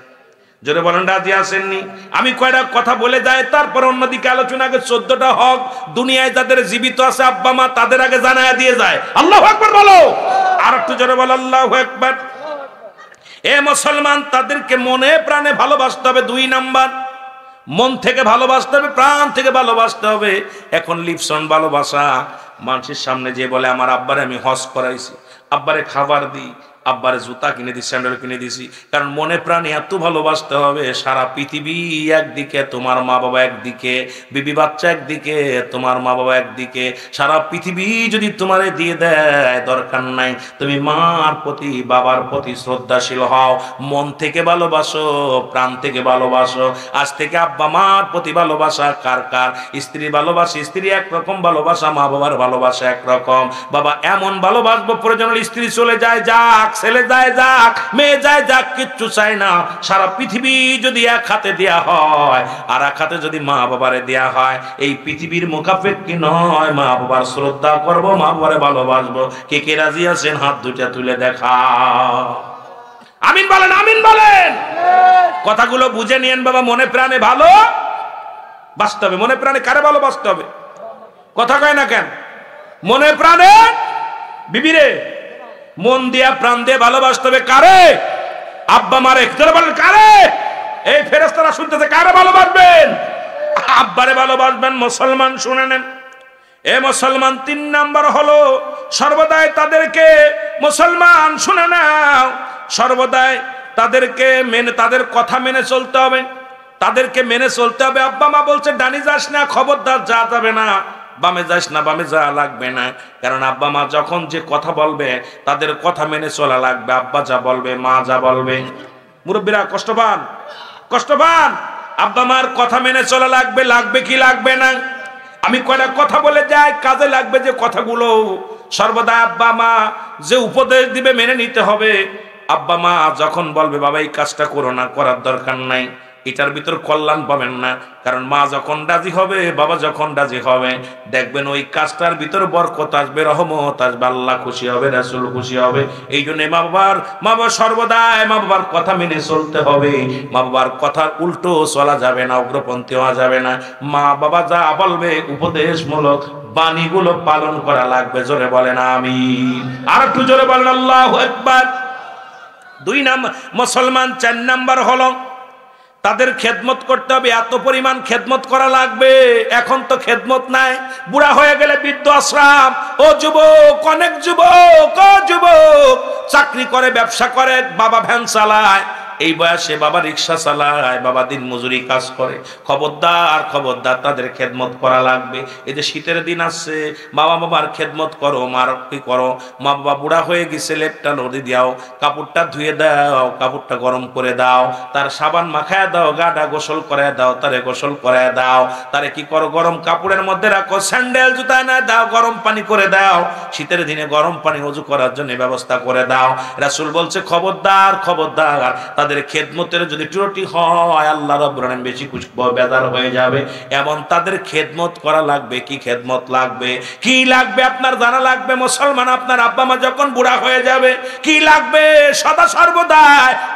জোরে বলেন রাজি আছেননি? আমি কয়টা কথা বলে যাই, তারপর অন্যদিকে আলোচনা। আগে 14টা হক দুনিয়ায় যাদের জীবিত আছে আব্বা মা, তাদের আগে জানায়া দিয়ে যায়। আল্লাহু আকবার বলো, আর একটু জোরে বলো আল্লাহু আকবার। এ মুসলমান, তাদেরকে মনে প্রাণে ভালোবাসতে হবে। 2 নাম্বার, মন থেকে ভালোবাসতে হবে, প্রাণ থেকে ভালোবাসতে হবে। এখন লিপসন ভালোবাসা, মানুষের সামনে যে বলে আমার আব্বারে আমি হজ করাইছি, আব্বারে খাবার দিই, আব্বারে জুতা কিনে দিই, স্যান্ডেল কিনে দিছি। কারণ মনে প্রাণে এত ভালোবাসতে হবে। সারা পৃথিবী একদিকে, তোমার মা বাবা একদিকে, বিবি বাচ্চা একদিকে, তোমার মা বাবা একদিকে। সারা পৃথিবী যদি তোমারে দিয়ে দেয় দরকার নাই, তুমি মার প্রতি বাবার প্রতি শ্রদ্ধাশীল হও, মন থেকে ভালোবাসো, প্রাণ থেকে ভালোবাসো। আজ থেকে আব্বা মার প্রতি ভালোবাসা কার কার? স্ত্রী ভালোবাসে, স্ত্রী একরকম ভালোবাসা, মা বাবার ভালোবাসা একরকম। বাবা এমন ভালোবাসবো প্রয়োজন স্ত্রী চলে যায় যাক, ছেলে যায় যাক, মেয়ে যায় যাক, কিচ্ছু চাই না। সারা পৃথিবী যদি এক হাতে দেয়া হয়, আর এক হাতে যদি মা বাবারে দেয়া হয়, এই পৃথিবীর মুখাপেক্ষী নয়। মা বাবার শ্রদ্ধা করব, মা বাবারে ভালোবাসবো। কে কে রাজি আছেন হাত দুটা তুলে দেখা। আমিন বলেন, আমিন বলেন। কথাগুলো বুঝে নিয়েন বাবা, মনে প্রাণে ভালো বাসতে হবে। মনে প্রাণে কারে ভালোবাসতে হবে? কথা কয় না কেন? মনে প্রাণে বিবিরে মন দিয়া প্রাণ দিয়ে ভালোবাসতে হবে। কারে? আব্বা মারে। যারা বলেন কারে? এই ফেরেশতারা শুনতেছে, কারে ভালোবাসবেন? আব্বারে ভালোবাসবেন। মুসলমান শুনে নেন, এ মুসলমান 3 নাম্বার হলো সর্বদাই তাদেরকে, মুসলমান শুনে নাও, সর্বদাই তাদেরকে মেনে, তাদের কথা মেনে চলতে হবে, তাদেরকে মেনে চলতে হবে। আব্বা মা বলছে ডানি যাস না, খবরদার যা যাবে না, বামে যাস না, বামে যা লাগবে না। কারণ আব্বা মা যখন যে কথা বলবে তাদের কথা মেনে চলা লাগবে। আব্বা যা বলবে, মা যা বলবে। মুরব্বীরা কষ্ট পান, কষ্ট পান। আব্বা মার কথা মেনে চলা লাগবে, লাগবে কি লাগবে না? আমি কয়টা কথা বলে যাই, কাজে লাগবে যে কথাগুলো। সর্বদা আব্বা মা যে উপদেশ দিবে মেনে নিতে হবে। আব্বা মা যখন বলবে বাবা এই কাজটা করো না, করার দরকার নাই, এটার ভিতর কল্যাণ পাবেন না। কারণ মা যখন রাজি হবে, বাবা যখন রাজি হবে, দেখবেন ওই কাজটার ভিতর বরকত আসবে, রহমত আসবে, আল্লাহ খুশি হবে, রাসূল খুশি হবে। এই জন্য মা বাবা সর্বদাই মা বাবার কথা মেনে চলতে হবে। মা বাবার কথার উল্টো চলা যাবে না, অগ্রপন্থী হওয়া যাবে না। মা বাবা যা বলবে উপদেশমূলক বাণীগুলো পালন করা লাগবে। জোরে বলেন আমিন। আর একটু জোরে বলেন আল্লাহু আকবার। 2 নাম্বার মুসলমান। 4 নাম্বার হলো তাদের খেদমত করতে হবে। এত পরিমাণ খেদমত করা লাগবে। এখন তো খেদমত নাই, বুড়া হয়ে গেলে বৃদ্ধ আশ্রম। ও যুবক, অনেক যুবক, ও যুবক চাকরি করে, ব্যবসা করে, বাবা ভ্যান চালায়, এই বয়সে বাবা রিক্সা চালায়, বাবা দিন মজুরি কাজ করে। খবরদার খবরদার, তাদের খেদমত করা লাগবে। এই যে শীতের দিন আসছে, বাবা বাবার খেদমত করো, মার কি করো। মা বাবা বুড়া হয়ে গেছে, লেপটা নদী দাও, কাপড়টা ধুয়ে দাও, কাপড়টা গরম করে দাও, তার সাবান মাখায় দাও, গাটা গোসল করে দাও, তারে গোসল করে দাও। তারে কি করো, গরম কাপড়ের মধ্যে রাখো, স্যান্ডেল জুতা না দাও, গরম পানি করে দাও। শীতের দিনে গরম পানি ওযু করার জন্য ব্যবস্থা করে দাও। রাসূল বলছে খবরদার খবরদার, তাদের খেদমতের যদি ত্রুটি হয় আল্লাহ রাব্বুল আলামিন বেশি বেজার হয়ে যাবে। এমন তাদের খেদমত করা লাগবে। কি খেদমত লাগবে? কি লাগবে আপনার জানা লাগবে। মুসলমান, আপনার আব্বা মা যখন বুড়া হয়ে যাবে কি লাগবে? সদা সর্বদা,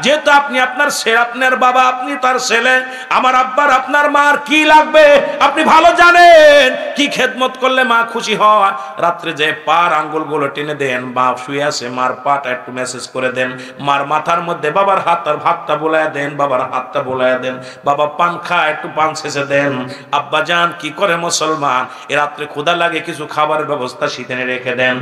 যেহেতু আপনি আপনার আপনার বাবা, আপনি তার ছেলে, আমার আব্বার আপনার মার কি লাগবে আপনি ভালো জানেন। কি খেদমত করলে মা খুশি হয়? রাত্রে যে পার আঙ্গুলগুলো টেনে দেন, বাপ শুয়ে আছে, মার পাটা একটু মেসেজ করে দেন, মার মাথার মধ্যে বাবার হাতটা বোলায় দেন, বাবার হাতটা বোলায় দেন, বাবা পান খায় একটু পান শেষে দেন। আব্বা জান কি করে মুসলমান, এ রাত্রে ক্ষুধা লাগে, কিছু খাবারের ব্যবস্থা শীতেনে রেখে দেন।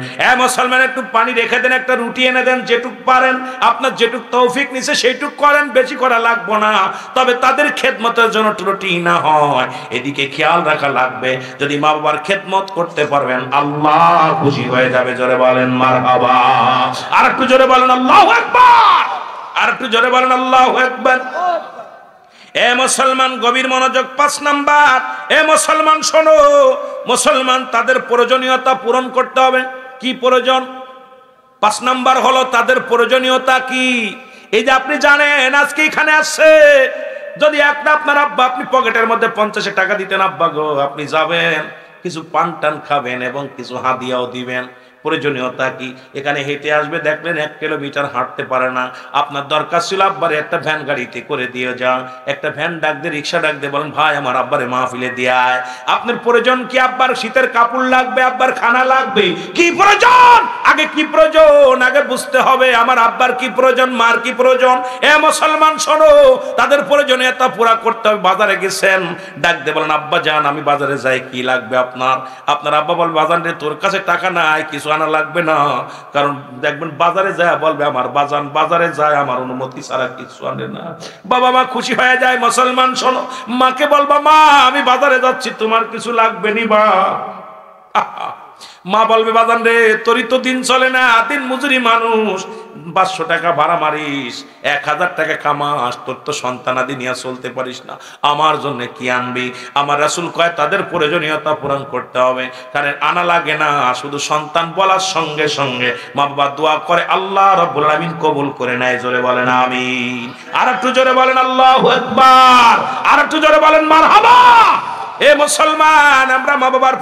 মুসলমান একটু পানি রেখে দেন, একটা রুটি এনে দেন, যেটুক পারেন আপনার যেটুক তৌফিক নিছে সেইটুক করেন, বেশি করা লাগবো না। তবে তাদের খেদমতের জন্য ত্রুটি না হয় এদিকে খেয়াল রাখা লাগবে। যদি মা বাবার খেদমত করতে পারবেন আল্লাহ খুশি হয়ে যাবে। জোরে বলেন মারহাবা। আর একটু জোরে বলেন আল্লাহু আকবার। আর একটু জোরে বলেন আল্লাহু আকবার। এ মুসলমান গভীর মনোযোগ। 5 নাম্বার, এ মুসলমান শোনো, মুসলমান তাদের প্রয়োজনীয়তা পূরণ করতে হবে। কি প্রয়োজন? 5 নাম্বার হলো তাদের প্রয়োজনীয়তা কি। এই যে আপনি জানেন আজকে এখানে আসছে, যদি একটা আপনার আব্বা আপনি পকেটের মধ্যে 50 টাকা দিতেন, আব্বা গো আপনি যাবেন, কিছু পান টান খাবেন এবং কিছু হাদিয়াও দিবেন। প্রয়োজনীয়তা কি? এখানে হেঁটে আসবে, দেখলেন 1 কিলোমিটার হাঁটতে পারে না, আপনার দরকার ছিল আব্বারে একটা ভ্যান গাড়িতে করে দিয়ে যান, একটা ভ্যান ডাক দিয়ে, রিক্সা ডাক দিয়ে বলেন ভাই আমার আব্বারে মাহফিলে দিয়ে আয়। আপনার প্রয়োজন কি? আব্বার শীতের কাপড় লাগবে, আব্বার খানা লাগবে। কি প্রয়োজন? আগে কি প্রয়োজন আগে বুঝতে হবে। আমার আব্বার কি প্রয়োজন, মার কি প্রয়োজন। এ মুসলমান শোনো, তাদের প্রয়োজনীয়তা পুরা করতে হবে। বাজারে গেছেন, ডাক দিয়ে বলেন আব্বা যান আমি বাজারে যাই, কি লাগবে আপনার? আপনার আব্বা বলবে বাজার রে তোর কাছে টাকা নাই, কিছু আনা লাগবে না। কারণ দেখবেন বাজারে যায় বলবে আমার বাজান বাজারে যায়, আমার অনুমতি ছাড়া কিছু আনে না। বাবা মা খুশি হয়ে যায়। মুসলমান শোনো, মাকে বলবা মা আমি বাজারে যাচ্ছি, তোমার কিছু লাগবে নি বা। মা বলবে বাজান রে তোরই তো দিন চলে না, দিন মজুরি মানুষ, 500 টাকা ভাড়া মারিস, 1000 টাকা কামাস, তোর তো সন্তানাদি নিয়ে চলতে পারিস না, আমার জন্য কি আনবি? আমার রাসূল কয় তাদের প্রয়োজনীয়তা পূরণ করতে হবে। কারণ আনা লাগে না, শুধু সন্তান বলার সঙ্গে সঙ্গে মা বাবা দোয়া করে, আল্লাহ রাব্বুল আলামিন কবুল করে নেয়। জোরে বলেন আমিন। আর একটু জোরে বলেন আল্লাহু আকবার। আর একটু জোরে বলেন মারহাবা। এ মুসলমান, আমরা মা বাবার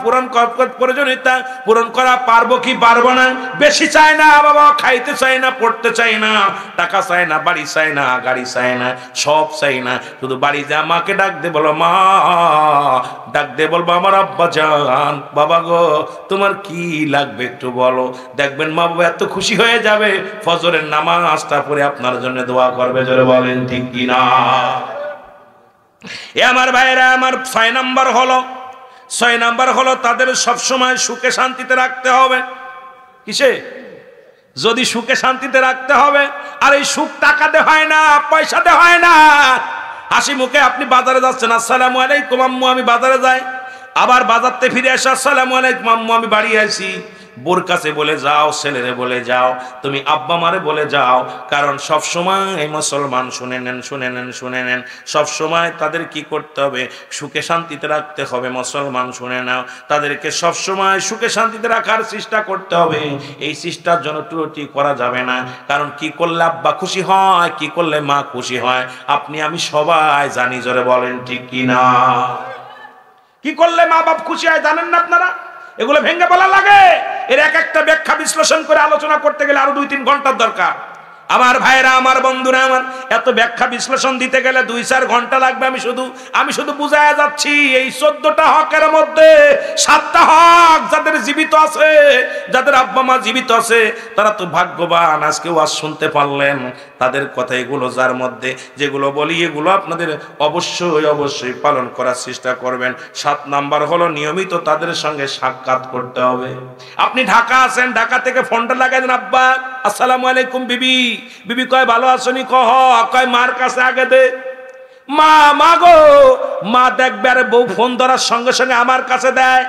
প্রয়োজনীয়তা পূরণ করা পারবো কি পারবো না? বেশি চাই না, বাবা খাইতে চাই না, পড়তে চাই না, টাকা চাই না, বাড়ি চাই না, গাড়ি চাই না, সব চাই না, শুধু বাড়ি যা মাকে ডাক দে বলো মা, ডাক দে বলবো আমার আব্বা জান, বাবা গো তোমার কি লাগবে একটু বলো। দেখবেন মা বাবা এত খুশি হয়ে যাবে, ফজরের নামাজটা পড়ে আপনার জন্য দোয়া করবে। জোরে বলেন ঠিক কিনা? এ আমার ভাইরা আমার 6 নাম্বার হলো তাদের সবসময় সুখে শান্তিতে রাখতে হবে। কিসে? যদি সুখে শান্তিতে রাখতে হবে, আর এই সুখ টাকাতে হয় না, পয়সাতে হয় না। হাসি মুখে আপনি বাজারে যাচ্ছেন, আসসালামু আলাইকুম আম্মু আমি বাজারে যাই, আবার বাজারতে ফিরে আসে, আসসালামু আলাইকুম আম্মু আমি বাড়ি আসি। বোর কাছে বলে যাও, ছেলেরে বলে যাও, তুমি আব্বা মারে বলে যাও। কারণ সব সময় মুসলমান শুনে নেন সব সময় তাদের কি করতে হবে, সুখে শান্তিতে রাখতে হবে। মুসলমান শুনে নাও, তাদেরকে সব সময় সুখে শান্তিতে রাখার চেষ্টা করতে হবে। এই চেষ্টার জন্য ত্রুটি করা যাবে না। কারণ কি করলে আব্বা খুশি হয়, কি করলে মা খুশি হয়, আপনি আমি সবাই জানি। জোরে বলেন ঠিক কিনা? কি করলে মা বাপ খুশি হয় জানেন না আপনারা? এগুলো ভেঙে বলা লাগে। এর এক একটা ব্যাখ্যা বিশ্লেষণ করে আলোচনা করতে গেলে আরো 2-3 ঘন্টার দরকার। আমার ভাইরা, আমার বন্ধুরা, আমার এত ব্যাখ্যা বিশ্লেষণ দিতে গেলে 2-4 ঘন্টা লাগবে। আমি শুধু বুঝায়া যাচ্ছি, এই 14টা হকের মধ্যে 7টা হক যাদের জীবিত আছে, যাদের আব্বা মা জীবিত আছে, তারা তো ভাগ্যবান। আজকে ওয়াজ শুনতে পারলেন, তাদের কথা এগুলো, যার মধ্যে যেগুলো বলি এগুলো আপনাদের অবশ্যই পালন করার চেষ্টা করবেন। 7 নাম্বার হলো নিয়মিত তাদের সঙ্গে সাক্ষাৎ করতে হবে। আপনি ঢাকা আছেন, ঢাকা থেকে ফোনটা লাগাই দেন, আব্বা আসসালামু আলাইকুম, বিবি কয় ভালো আছনি, কয় মার কাছে আগে দে। মা গো, মা দেখবে আরে বউ ফোন ধরার সঙ্গে সঙ্গে আমার কাছে দেয়।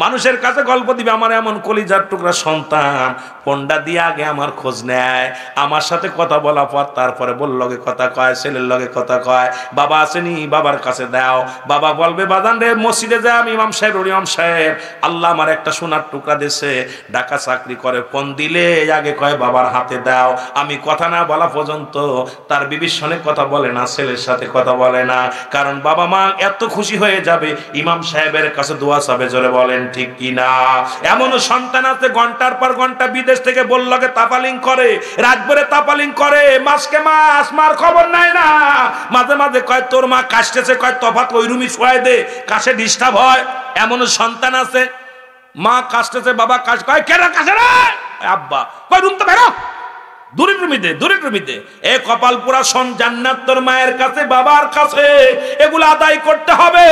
মানুষের কাছে গল্প দিবে, আমার এমন কলিজার টুকরা সন্তান ফোনটা দিয়ে আগে আমার খোঁজ নেয়, আমার সাথে কথা বলা পর তারপরে বল লগে কথা কয়, ছেলের লগে কথা কয়। বাবা আসেনি, বাবার কাছে দাও। বাবা বলবে বাজান রে, মসজিদে যা, আমি ইমাম সাহেব, আল্লাহ আমার একটা সোনার টুকরা দিয়েছে, ঢাকা চাকরি করে, ফোন দিলে আগে কয় বাবার হাতে দাও। আমি কথা না বলা পর্যন্ত তার বিবির সঙ্গে কথা বলে না, ছেলের সাথে কথা বলে না। কারণ বাবা মা এত খুশি হয়ে যাবে, ইমাম সাহেবের কাছে দোয়া চাবে। জোরে বলেন ঠিক কিনা? এমন সন্তান আছে ঘন্টার পর ঘন্টা বিদেশ থেকে বললকে তাপালিং করে, রাতভরে তাপালিং করে, মাসকে মাস মার খবর নাই না। মাঝে মাঝে কয় তোর মা কাশতেছে, কয় তফাৎ ওই রুমি শোয়াই দে, কাশে ডিস্টার্ব হয়। এমন সন্তান আছে, মা কাশতেছে, বাবা কাশ, কয় কেন কাশে রে আব্বা, কয় রুম তো বেরো, দূরের রুমিতে। এ কপাল পুরা সন জান্নাত তোর মায়ের কাছে, বাবার কাছে, এগুলো আদায় করতে হবে।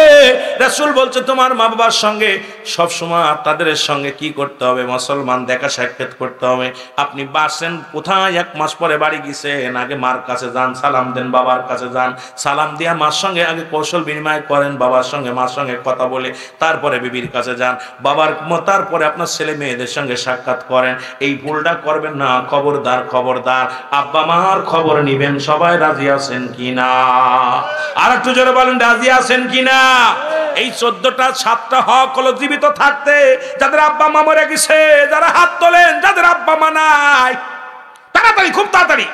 রাসূল বলছে তোমার মা বাবার সঙ্গে সব সময় তাদের সঙ্গে কি করতে হবে, মুসলমান দেখা সাক্ষাৎ করতে হবে। আপনি বাসেন কোথায়, 1 মাস পরে বাড়ি গেছেন, আগে মার কাছে যান, সালাম দেন, বাবার কাছে যান, সালাম দিয়া মার সঙ্গে আগে কৌশল বিনিময় করেন, বাবার সঙ্গে মার সঙ্গে কথা বলে তারপরে বিবির কাছে যান, তারপরে আপনার ছেলে মেয়েদের সঙ্গে সাক্ষাৎ করেন। এই ভুলটা করবেন না, খবরদার। আব্বা মার খবর নিবেন। সবাই রাজি আছেন কিনা? আর একটু জোরে বলেন, রাজি আছেন কিনা? এই 14টা 7টা হক হলো জীবিত থাকতে। যাদের আব্বা মা মরে গেছে, যারা হাত তোলেন, যাদের আব্বা মা নাই, তাড়াতাড়ি, খুব তাড়াতাড়ি।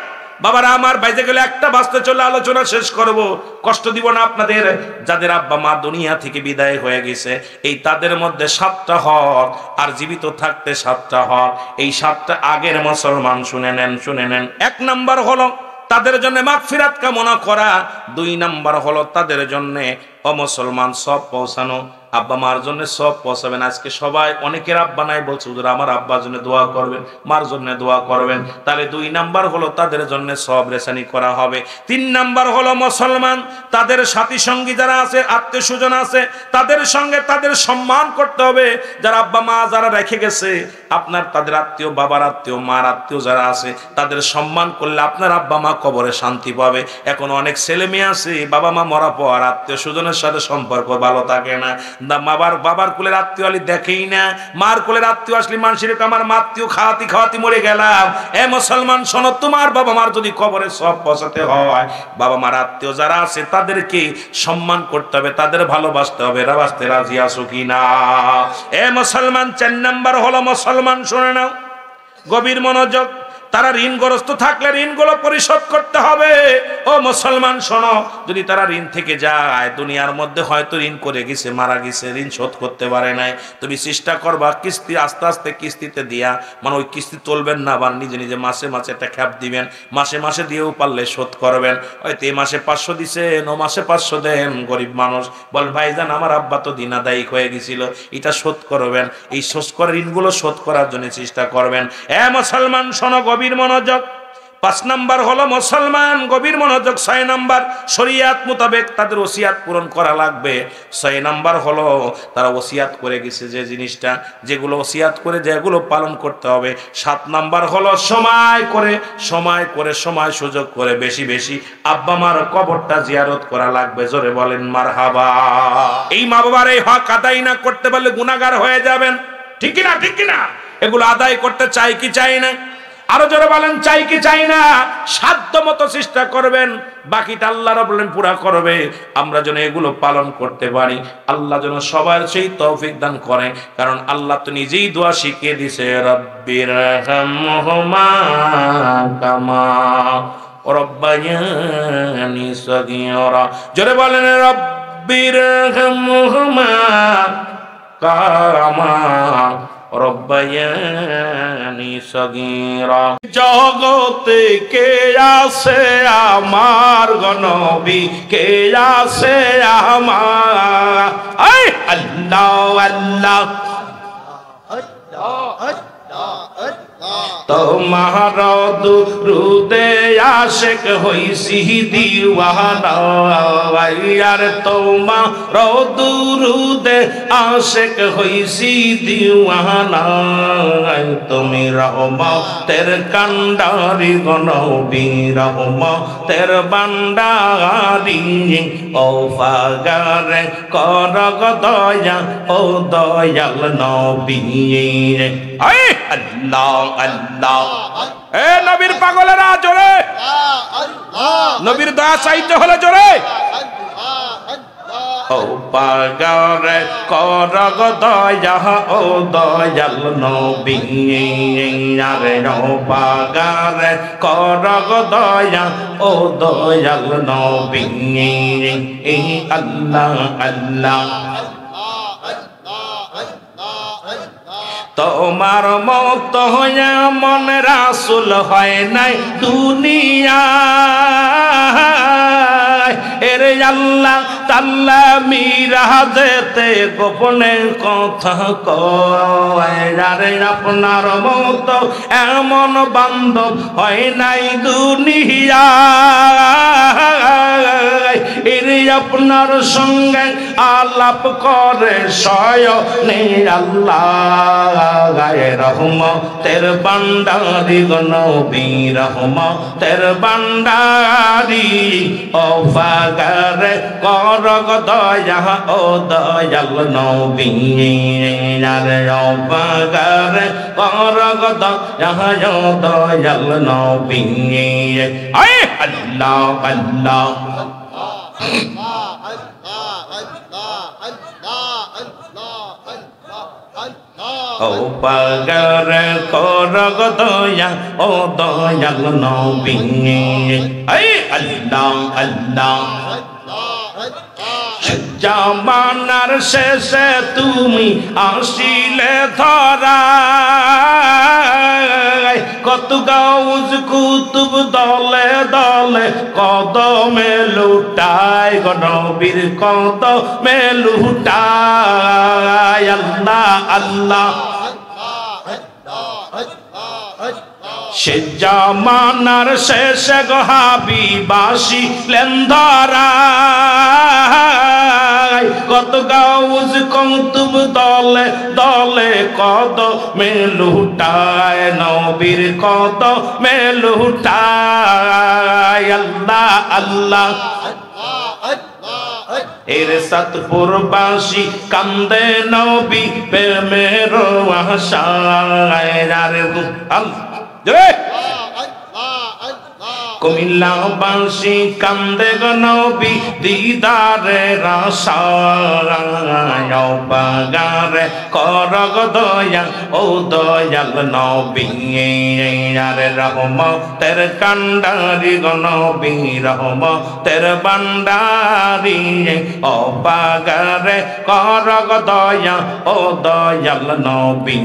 বাবারা আমার, বাইরে গেলে 1টা বাজতে চলে আলোচনা শেষ করব, কষ্ট দিব না আপনাদের। যাদের আব্বা মা দুনিয়া থেকে বিদায় হয়ে গেছে, এই তাদের মধ্যে 7টা হক, আর জীবিত থাকতে 7টা হক। এই 7টা আগের মুসলমান শুনে নেন। 1 নাম্বার হলো তাদের জন্য মাগফিরাত কামনা করা। 2 নাম্বার হলো তাদের জন্য অমুসলমান সব পৌঁছানো। আব্বা মার জন্য সব পৌঁছাবেন। আজকে সবাই, অনেকের আব্বা নাই, বলছে হুজুর আমার আব্বার জন্য দোয়া করবেন, মার জন্য দোয়া করবেন। তাহলে 2 নাম্বার হলো তাদের জন্য সব রেসানি করা হবে। 3 নাম্বার হলো মুসলমান তাদের সাথী সঙ্গী যারা আছে, আত্মীয় স্বজন আছে, তাদের সঙ্গে তাদের সম্মান করতে হবে। যারা আব্বা মা যারা রেখে গেছে, আপনার তাদের আত্মীয়, বাবার আত্মীয়, মার আত্মীয় যারা আছে, তাদের সম্মান করলে আপনার আব্বা মা কবরে শান্তি পাবে। এখন অনেক ছেলে মেয়ে আছে, বাবা মা মরা পর আত্মীয় স্বজনের সাথে সম্পর্ক ভালো থাকে না। বাবার কুলের আত্মীয় আলী দেখেই না, মার কুলের আত্মীয় আসলে মানুষের আমার মাত্মীয় খাওয়াতি মরে গেলাম। এ মুসলমান শোনো, তোমার বাবা মার যদি কবরে সব পৌঁছাতে হয়, বাবা মার আত্মীয় যারা আছে তাদেরকে সম্মান করতে হবে, তাদের ভালোবাসতে হবে। বাঁচতে রাজি আছো কিনা? এ মুসলমান 4 নাম্বার হলো মুসলমান শুনে নাও, গভীর মনোযোগ। তারা ঋণগ্রস্ত থাকলে ঋণগুলো পরিশোধ করতে হবে। ও মুসলমান শোনো, যদি তারা ঋণ থেকে যায়, দুনিয়ার মধ্যে হয়তো ঋণ করে গেছে, মারা গেছে, ঋণ শোধ করতে পারে নাই, তুমি চেষ্টা করবা কিস্তি আস্তে আস্তে কিস্তিতে দিয়া, মানে ওই কিস্তি তুলবেন না, বা নিজে মাসে একটা খ্যাপ দিবেন, মাসে দিয়েও পারলে শোধ করবেন। হয়তো এই মাসে 500 দিছেন, ও মাসে 500 দেন। গরিব মানুষ বল ভাইজান আমার আব্বা তো দিনাদায়িক হয়ে গেছিল, এটা শোধ করবেন। এই শোধ করে ঋণগুলো শোধ করার জন্য চেষ্টা করবেন। এ মুসলমান শোনো, গভীর মনোযোগ। 5 নাম্বার হলো মুসলমান, গভীর মনোযোগ। 6 নাম্বার শরিয়াত মোতাবেক তাদের ওসিয়াত পূরণ করা লাগবে। 6 নাম্বার হলো তারা ওসিয়াত করে গেছে যে জিনিসটা, যেগুলো ওসিয়াত করে যেগুলো পালন করতে হবে। 7 নাম্বার হলো সময় সুযোগ করে বেশি আব্বা মার কবরটা জিয়ারত করা লাগবে। জোরে বলেন মারহাবা। এই মা বাবার এই হক আদায় না করতে পারলে গুনাহগার হয়ে যাবেন। ঠিক কিনা? এগুলো আদায় করতে চাই কি চাই না? আরো জোরে বলেন, চাই কি চাই না? সাধ্য মতো চেষ্টা করবেন, বাকিটা আল্লাহ রাব্বুল আলামিন পুরা করবে। আমরা যেন এগুলো পালন করতে পারি, আল্লাহ যেন সবার সেই তৌফিক দান করে। কারণ আল্লাহ তো নিজেই দোয়া শিখিয়ে দিয়েছে, রব্বিরহামহুমা কামা রাব্বায়ানি সগীরা। জোরে বলেন, রব্বিরহামহুমা কামা রব্বায়ানি সগীরা। জগতে কে আছে আমার নবী, কে আছে আমার আল্লাহ আল্লাহ তোমার দুরুদে আশিক হইছি দিওয়ানা, আর তোমার দুরুদে আশিক হইছি দিওয়ানা। তুমি রহমতের কান্ডারি গো নবী, রহমতের বান্ডারি, ও ফাগারে কর গো দয়া, ও দয়াল নবী। আল্লাহ আল্লাহ। এ নবীর পাগলেরা জোরে, নবীর দয়া চাইতে হলে জোরে, ও পাগলে কর গো দয়া, ও দয়াল নবী। আরে ও পাগলে কর গো দয়া, ও দয়াল নবী। আল্লাহ আল্লাহ। তোমার মত হইয়া মন রাসূল হয় নাই দুনিয়ায়, এরে আল্লাহ তাআলা মিরাজেতে গোপনে কথা কয়। আরে আপনার মত এমন বান্ধব হয় নাই দুনিয়ায়, এরে আপনার সঙ্গে আলাপ করে শয়নে আল্লাহ। রহমতের বান্ডারি গো নবী, রহমতের বান্ডারি, ও ফাগারে কর গো দয়া, ও দয়াল নবী। আরে ও ফাগারে কর গো দয়া, ও দয়াল নবী। আল্লাহ আল্লাহ। ও পাগল কর গো দয়া, ও দয়াল নবী। আল্লাহ আল্লাহ। জামানার শেষে তুমি আসিলে ধরা, কত গাউজ কুতুব দলে দলে কদমে লুটায় গো নবীর কদমে লুটায়। আল্লাহ আল্লাহ। সে জামানার শেষে গো হাবিব আসিলেন ধরা, কত গাউজ কুতুব দলে দলে কদমে লুটায়, নবীর কদমে লুটায়। আল্লাহ আল্লাহ। এর সতপুরবাসী কান্দে নবী প্রেমের আশায়। আরে আল্লাহ জয়। কুমিল্লাবাসী কান্দে গো নবী দিদারের আশায়, ও পাগারে কর গো দয়া, ও দয়াল নবী। আরে রহমতের কান্ডারি গো নবী, রহমতের বান্ডারি, ও পাগারে কর গো দয়া, ও দয়াল নবী।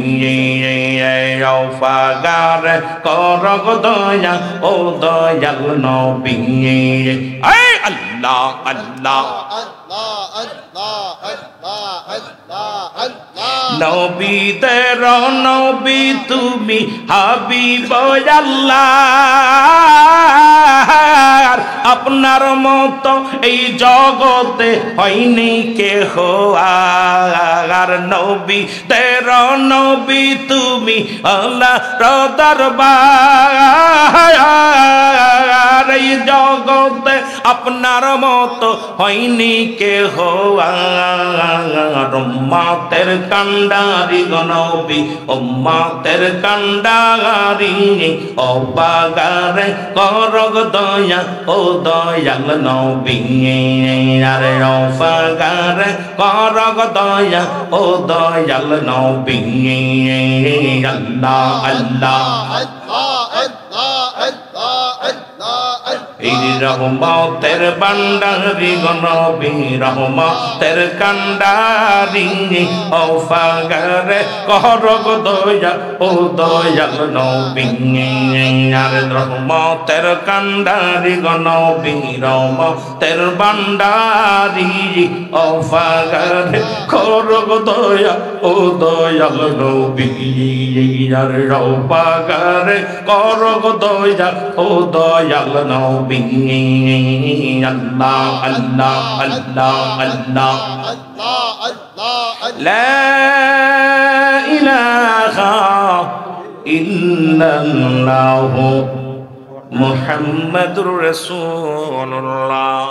ও পাগারে কর গো দয়া, ও দয়াল নবী। আল্লাহ আল্লাহ। নবীদের নবী তুমি হাবিব আল্লাহ, আপনার মতো এই জগতে হয়নি কেহ আর। নবীদের নবী তুমি আল্লাহর দরবার, এই জগতে আপনার মতো হয়নি কেহ আর। উম্মতের কান্ডারি গো নবী, উম্মতের কান্ডারি অবাগারে করগ দয়া ও দয়াল নবী আরে অবাগারে করগ দয়া ও দয়াল নবী। আল্লাহ আল্লাহ এই রহমতের ভান্ডারি গো নবী, রহমতের কান্ডারি অফাগারে করগ দয়া ও দয়াল নবী আর। রহমতের কান্ডারি গো নবী, রহমতের ভান্ডারি অফাগারে করগ দয়া ও দয়াল নবী আর। অফাগারে করগ দয়া ও দয়াল নবী। আল্লাহ আল্লাহ আল্লাহ আল্লাহ লা ইলাহা ইল্লাল্লাহু মুহাম্মাদুর রাসূলুল্লাহ।